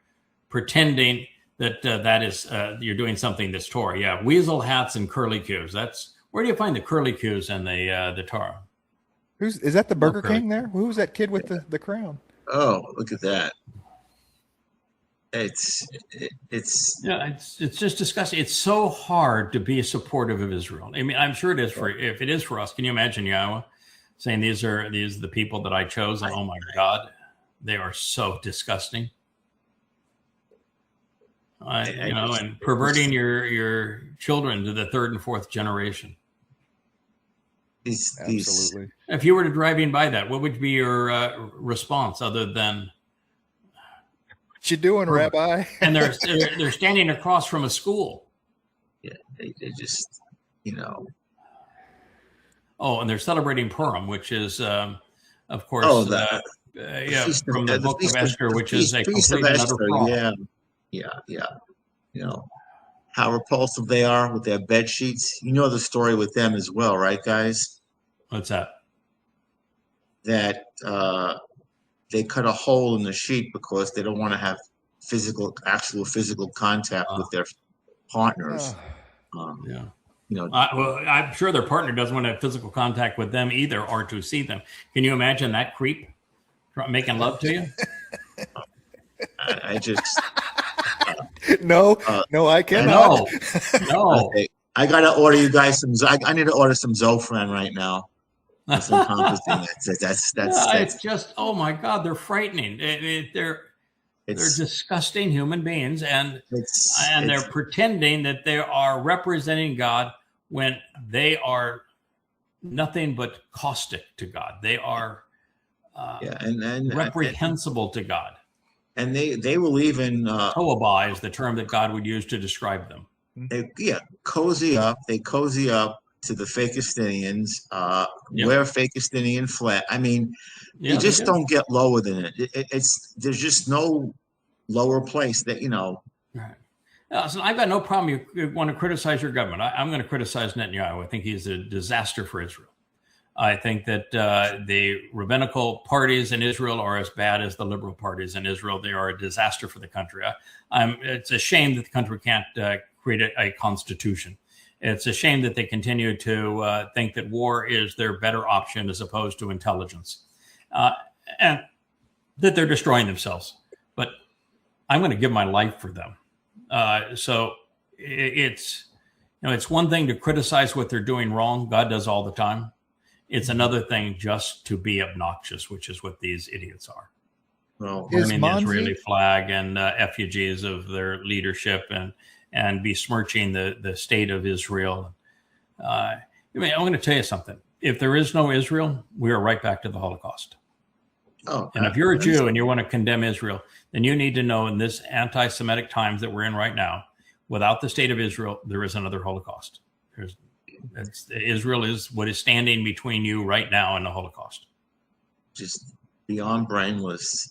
pretending that that is you're doing something that's Torah. Yeah, weasel hats and curly cues. That's where do you find the curly cues and the Torah? Is that the Burger King there? Who was that kid with the crown? Oh, look at that. It's just disgusting. It's so hard to be supportive of Israel. I mean, I'm sure it is if it is for us. Can you imagine Yahweh saying these are the people that I chose, and oh my God, they are so disgusting. And perverting your children to the third and fourth generation. Absolutely. If you were driving by that, what would be your response other than "What you doing, Rabbi?" And they're standing across from a school. Yeah, they just, Oh, and they're celebrating Purim, which is, of course, from the book of Esther, which is a complete and utter fraud. Yeah. How repulsive they are with their bed sheets. You know the story with them as well, right, guys? What's that? That they cut a hole in the sheet because they don't want to have actual physical contact with their partners. Well, I'm sure their partner doesn't want to have physical contact with them either, or to see them. Can you imagine that creep making love to you? I just no, I cannot. No. Okay. I gotta order you guys some. I need to order some Zofran right now. Some composting. That's it's just, oh my God, they're frightening. They're disgusting human beings, and they're pretending that they are representing God when they are nothing but caustic to God. They are reprehensible to God. And they will even Taruw'ah is the term that God would use to describe them. Cozy up. They cozy up to the Fakistinians, wear Fakistinian flag. I mean, you just don't get lower than it. There's just no lower place that Right. So I've got no problem. You want to criticize your government. I'm going to criticize Netanyahu. I think he's a disaster for Israel. I think that the rabbinical parties in Israel are as bad as the liberal parties in Israel. They are a disaster for the country. It's a shame that the country can't create a constitution. It's a shame that they continue to think that war is their better option as opposed to intelligence, and that they're destroying themselves. But I'm going to give my life for them. So it's one thing to criticize what they're doing wrong. God does all the time. It's another thing just to be obnoxious, which is what these idiots are. Well, burning the Israeli flag and effigies of their leadership and besmirching the state of Israel. I'm going to tell you something. If there is no Israel, we are right back to the Holocaust. And if you're a Jew and you want to condemn Israel, then you need to know in this anti-Semitic times that we're in right now, without the state of Israel, there is another Holocaust. Israel is what is standing between you right now and the Holocaust. Just beyond brainless.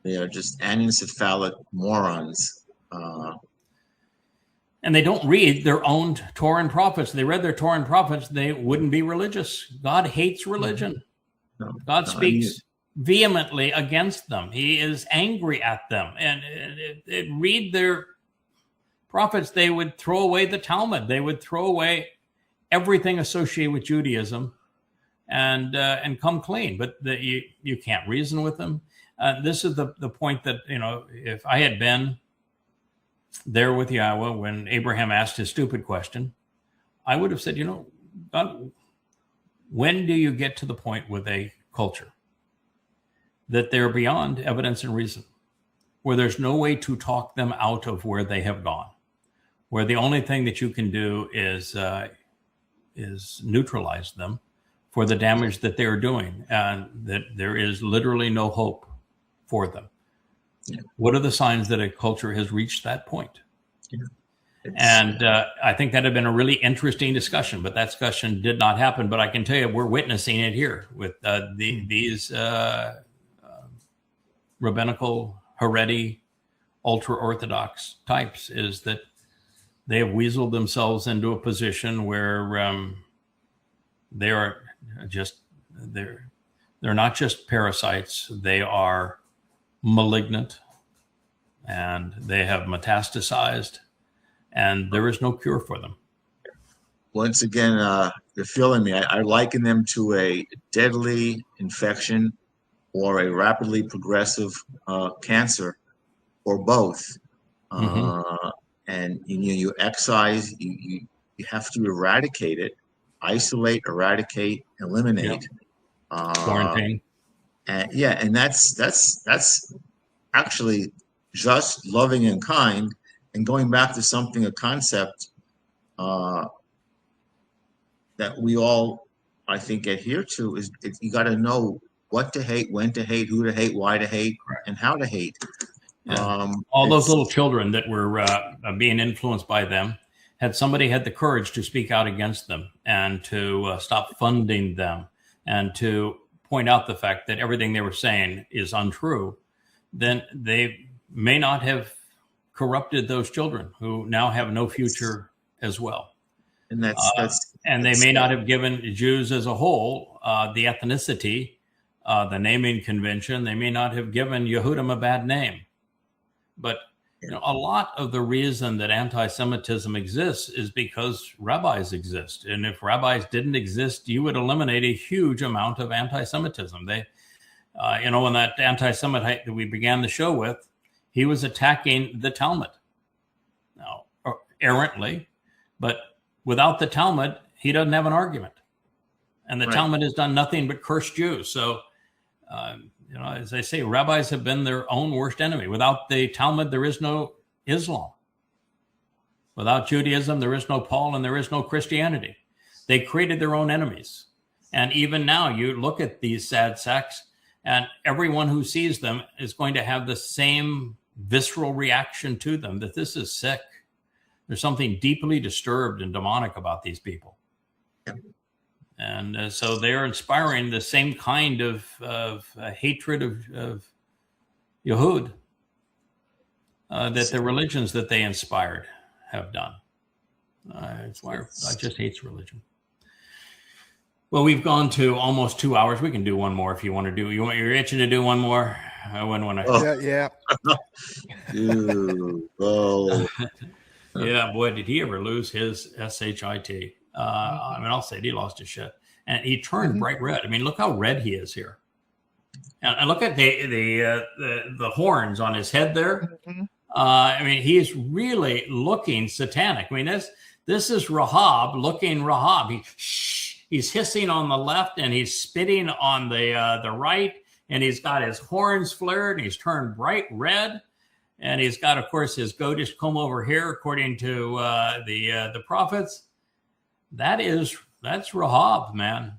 They are just anencephalic morons. And they don't read their own Torah and prophets. If they read their Torah and prophets, they wouldn't be religious. God hates religion. God speaks vehemently against them. He is angry at them. And read their prophets, they would throw away the Talmud. They would throw away everything associated with Judaism and come clean. But you can't reason with them. This is the point that, if I had been there with Yahweh when Abraham asked his stupid question, I would have said, God, when do you get to the point with a culture that they're beyond evidence and reason, where there's no way to talk them out of where they have gone, where the only thing that you can do is neutralize them for the damage that they're doing, and that there is literally no hope for them? What are the signs that a culture has reached that point? And I think that had been a really interesting discussion, but that discussion did not happen. But I can tell you, we're witnessing it here with these rabbinical, Haredi, ultra-Orthodox types, is that they have weaseled themselves into a position where they are just, they're not just parasites, they are malignant, and they have metastasized, and there is no cure for them. Once again, you're feeling me. I liken them to a deadly infection or a rapidly progressive cancer, or both. And you excise, you have to eradicate it, isolate, eradicate, eliminate. Quarantine. And that's actually just, loving, and kind. And going back to something, a concept that we all, I think, adhere to, is you got to know what to hate, when to hate, who to hate, why to hate, and how to hate. Yeah. All those little children that were being influenced by them, had somebody had the courage to speak out against them and to stop funding them and to point out the fact that everything they were saying is untrue, then they may not have corrupted those children who now have no future as well. And they may not have given Jews as a whole the ethnicity, the naming convention. They may not have given Yehudim a bad name. But a lot of the reason that anti-Semitism exists is because rabbis exist. And if rabbis didn't exist, you would eliminate a huge amount of anti-Semitism. They, when that anti-Semite that we began the show with, he was attacking the Talmud. Now, errantly, but without the Talmud, he doesn't have an argument. And the Talmud has done nothing but curse Jews. So, as I say, rabbis have been their own worst enemy. Without the Talmud, there is no Islam. Without Judaism, there is no Paul, and there is no Christianity. They created their own enemies. And even now, you look at these sad sacks, and everyone who sees them is going to have the same visceral reaction to them, that this is sick. There's something deeply disturbed and demonic about these people. And so they're inspiring the same kind of hatred of Yehud that the religions that they inspired have done. It's why I just hate religion. Well, we've gone to almost 2 hours. We can do one more if you want to do. You're itching to do one more. I wouldn't want to. Yeah. Dude, oh. Yeah, boy, did he ever lose his SHIT. I'll say he lost his shit. And he turned bright red. I mean, look how red he is here. And look at the horns on his head there. He's really looking satanic. I mean, this is Rahab looking Rahab. He's hissing on the left, and he's spitting on the right, and he's got his horns flared, and he's turned bright red. And he's got, of course, his goatish comb over here, according to the prophets. That's Rahab, man.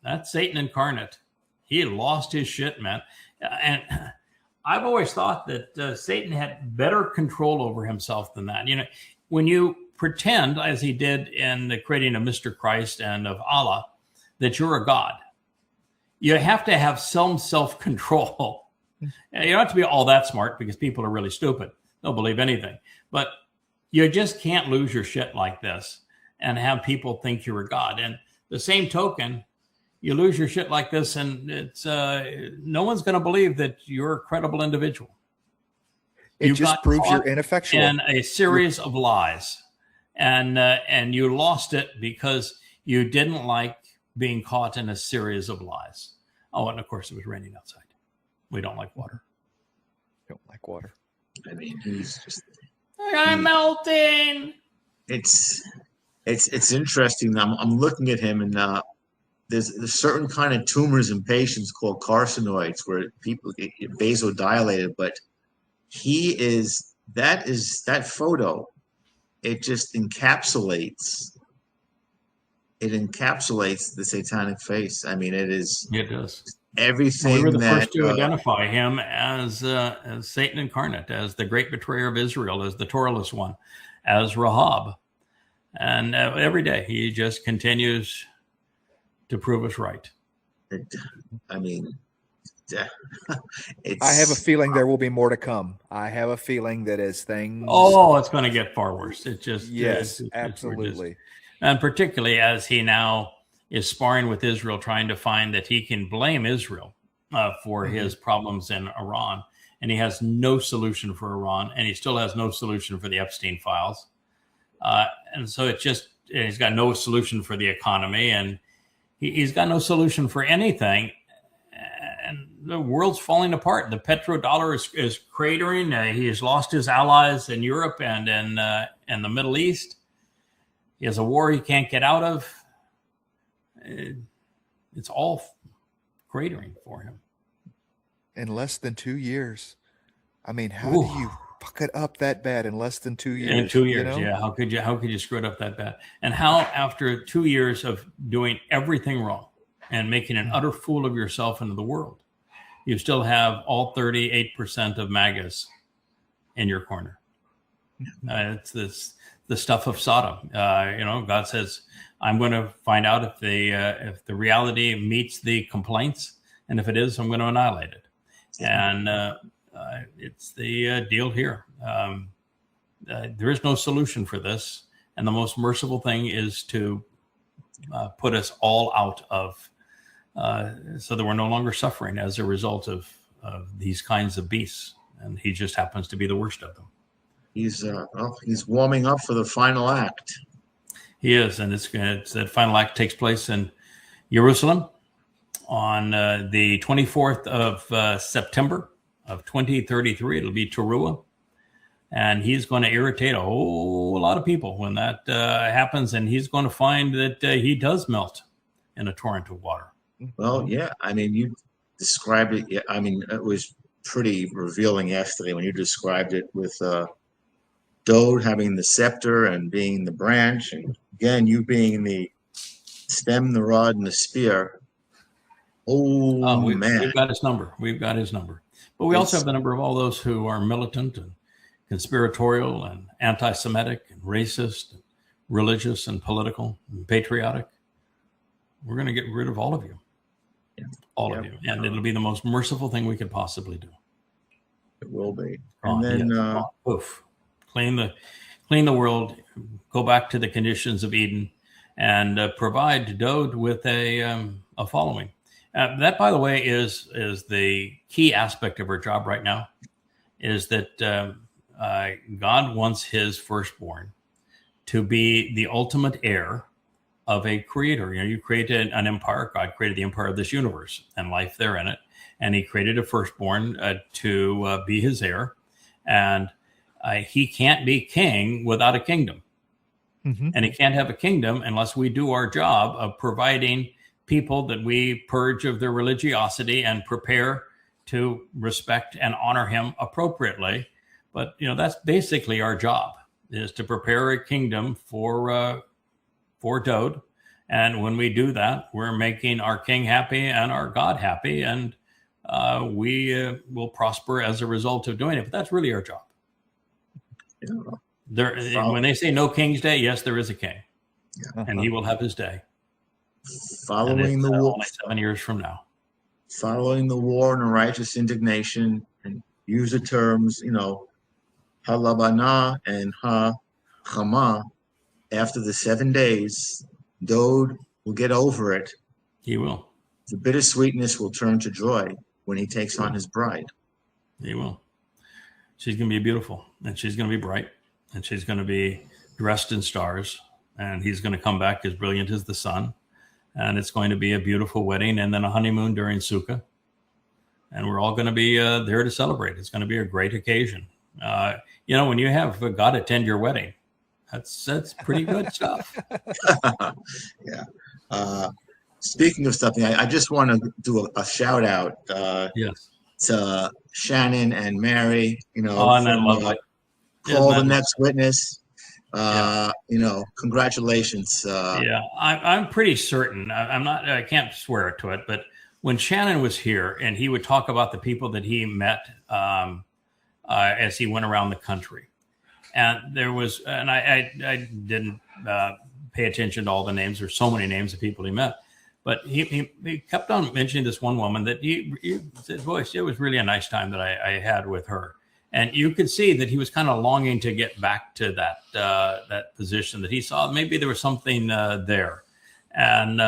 That's Satan incarnate. He lost his shit, man. And I've always thought that Satan had better control over himself than that. When you pretend, as he did in creating a Mr. Christ and of Allah, that you're a god, you have to have some self-control. You don't have to be all that smart, because people are really stupid. They'll believe anything. But you just can't lose your shit like this and have people think you're a god. And the same token, you lose your shit like this, and it's no one's going to believe that you're a credible individual. It just proves you're ineffectual in a series of lies, and you lost it because you didn't like being caught in a series of lies. Oh, and of course it was raining outside. We don't like water. Don't like water. I mean, he's just. I'm melting. It's interesting. I'm looking at him, and there's certain kind of tumors in patients called carcinoids where people get vasodilated, but that photo. It just encapsulates the satanic face. I mean, it does everything. We were the first to identify him as Satan incarnate, as the great betrayer of Israel, as the Torahless one. as Rahab. And every day he just continues to prove us right. I mean, I have a feeling there will be more to come. I have a feeling that as things... Oh, it's going to get far worse. It just... Yes, it's absolutely. and particularly as he now is sparring with Israel, trying to find that he can blame Israel for his problems in Iran. And he has no solution for Iran, and he still has no solution for the Epstein files. And so he's got no solution for the economy, and he's got no solution for anything. And the world's falling apart. The petrodollar is cratering. He has lost his allies in Europe and in the Middle East. He has a war he can't get out of. It's all cratering for him. In less than 2 years. I mean, how do you fuck it up that bad in less than 2 years? In 2 years, you know? yeah. How could you screw it up that bad? And how, after 2 years of doing everything wrong and making an utter fool of yourself into the world, you still have all 38% of MAGAs in your corner. It's the stuff of Sodom. God says, I'm going to find out if the reality meets the complaints, and if it is, I'm going to annihilate it. And it's the deal here. There is no solution for this, and the most merciful thing is to put us all out of, so that we're no longer suffering as a result of these kinds of beasts. And he just happens to be the worst of them. He's warming up for the final act. He is, and that final act takes place in Jerusalem on the 24th of September of 2033. It'll be Taruw'ah, and he's going to irritate a whole lot of people when that happens, and he's going to find that he does melt in a torrent of water. Well, yeah, I mean, you described it. Yeah, I mean, it was pretty revealing yesterday when you described it with Dowd having the scepter and being the branch, and again, you being the stem, the rod, and the spear. Man. We've got his number. But we also have the number of all those who are militant and conspiratorial and anti-Semitic and racist, and religious and political and patriotic. We're going to get rid of all of you. Yeah. All of you. And it'll be the most merciful thing we could possibly do. It will be. And then clean the world, go back to the conditions of Eden, and provide Dowd with a following. That, by the way, is the key aspect of our job right now, is that God wants his firstborn to be the ultimate heir of a creator. You created an empire. God created the empire of this universe and life there in it. And he created a firstborn to be his heir. And he can't be king without a kingdom. Mm-hmm. And he can't have a kingdom unless we do our job of providing people that we purge of their religiosity and prepare to respect and honor him appropriately. But, that's basically our job, is to prepare a kingdom for Dowd. And when we do that, we're making our king happy and our God happy. And we will prosper as a result of doing it. But that's really our job. Yeah. When they say no King's Day, yes, there is a king. Yeah. And he will have his day. Following the war, only 7 years from now. Following the war and a righteous indignation, and use the terms, halabana and ha-chama. After the 7 days, Dowd will get over it. He will. The bittersweetness will turn to joy when he takes on his bride. He will. She's going to be beautiful, and she's going to be bright, and she's going to be dressed in stars, and he's going to come back as brilliant as the sun. And it's going to be a beautiful wedding, and then a honeymoon during Sukkah. And we're all going to be there to celebrate. It's going to be a great occasion. When you have God attend your wedding, that's pretty good stuff. Yeah. Speaking of something, I just want to do a shout out. Yes. To Shannon and Mary. Call the next witness. Congratulations. I'm pretty certain. I'm not. I can't swear to it, but when Shannon was here and he would talk about the people that he met as he went around the country, And there was, and I didn't pay attention to all the names. There's so many names of people he met, but he kept on mentioning this one woman that he said, boy, it was really a nice time that I had with her. And you could see that he was kind of longing to get back to that position, that he saw maybe there was something there. And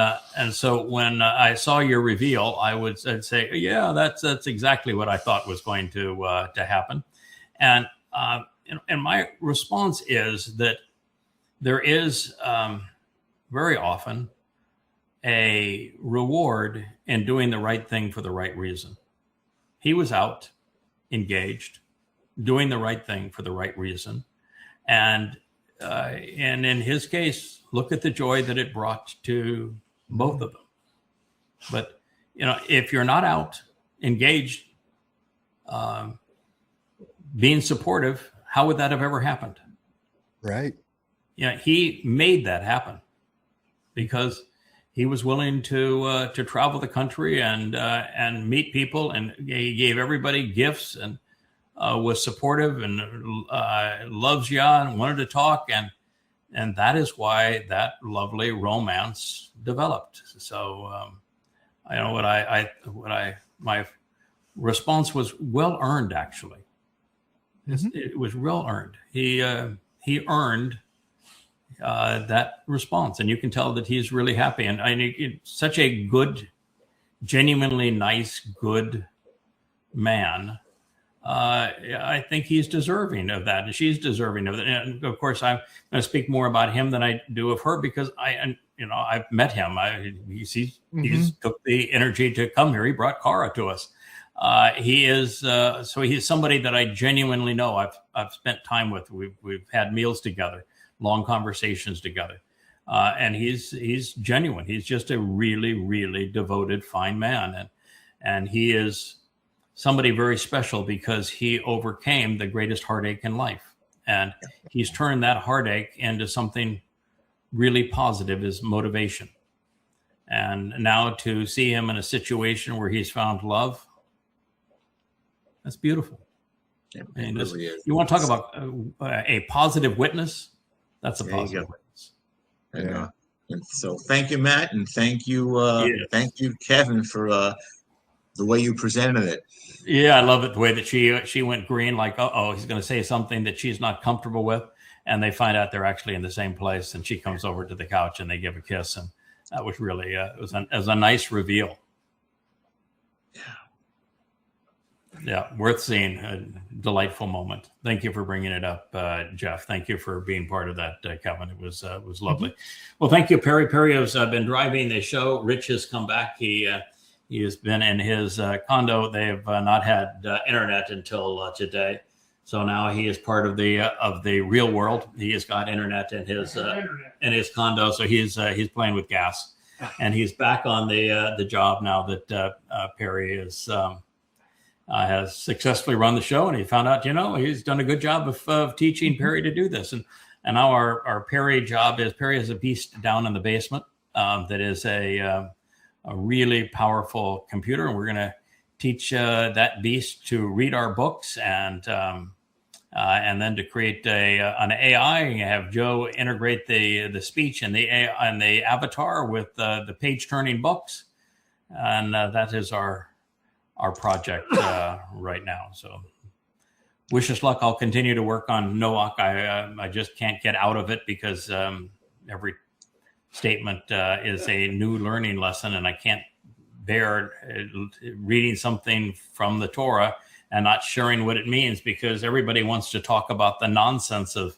so when I saw your reveal, I'd say, yeah, that's exactly what I thought was going to happen. And my response is that there is very often a reward in doing the right thing for the right reason. He was out, engaged, doing the right thing for the right reason. And in his case, look at the joy that it brought to both of them. But, if you're not out, engaged, being supportive, how would that have ever happened? Right. He made that happen because he was willing to travel the country and meet people, and he gave everybody gifts and was supportive and loves you and wanted to talk, and that is why that lovely romance developed. So I know my response was well earned, actually. It was well earned. He earned that response, and you can tell that he's really happy. And it's such a good, genuinely nice, good man. I think he's deserving of that, and she's deserving of it. And of course, I'm going to speak more about him than I do of her because I've met him. He's took the energy to come here. He brought Cara to us. He's somebody that I genuinely know. I've spent time with. We've had meals together, long conversations together, and he's genuine. He's just a really, really devoted, fine man, and he is somebody very special because he overcame the greatest heartache in life, and he's turned that heartache into something really positive, is motivation. And now to see him in a situation where he's found love, that's beautiful. Yeah, and really is. You want to talk about a positive witness? That's a positive witness. And so thank you, Matt, and thank you, Kevin, for the way you presented it. Yeah, I love it, the way that she went green, like, he's going to say something that she's not comfortable with, and they find out they're actually in the same place, and she comes over to the couch and they give a kiss, and that was really it was a nice reveal. Yeah, worth seeing, a delightful moment. Thank you for bringing it up, Jeff. Thank you for being part of that, Kevin. It was lovely. Well, thank you, Perry. Perry has been driving the show. Rich has come back. He has been in his condo. They have not had internet until today, so now he is part of the real world. He has got internet in his condo, so he's playing with gas, and he's back on the job now that Perry is. Has successfully run the show, and he found out, he's done a good job of teaching Perry to do this. And now our Perry job is, Perry has a beast down in the basement that is a really powerful computer, and we're going to teach that beast to read our books and then to create an AI. And have Joe integrate the speech and the AI and the avatar with the page turning books, and that is our project right now. So wish us luck. I'll continue to work on Noach. I just can't get out of it because every statement is a new learning lesson, and I can't bear reading something from the Torah and not sharing what it means, because everybody wants to talk about the nonsense of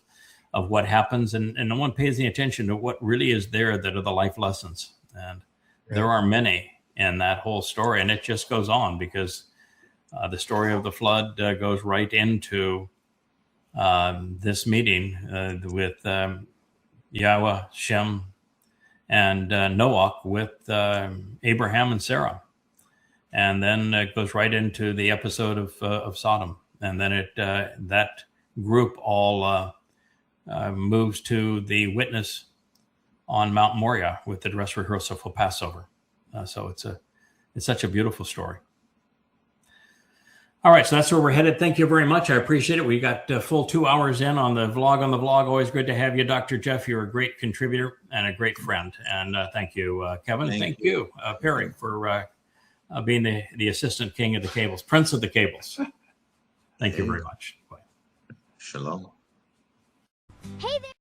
what happens, and no one pays any attention to what really is there that are the life lessons. And there are many in that whole story, and it just goes on because the story of the flood goes right into this meeting with Yahweh, Shem, and Noach with Abraham and Sarah, and then it goes right into the episode of Sodom, and then that group all moves to the witness on Mount Moriah with the dress rehearsal for Passover. So it's such a beautiful story. All right, so that's where we're headed. Thank you very much. I appreciate it. We got a full 2 hours in on the vlog. Always good to have you, Dr. Jeff. You're a great contributor and a great friend. And thank you, Kevin. Thank you, Perry, for being the assistant king of the cables, prince of the cables. Thank you very much. Bye. Shalom. Hey there.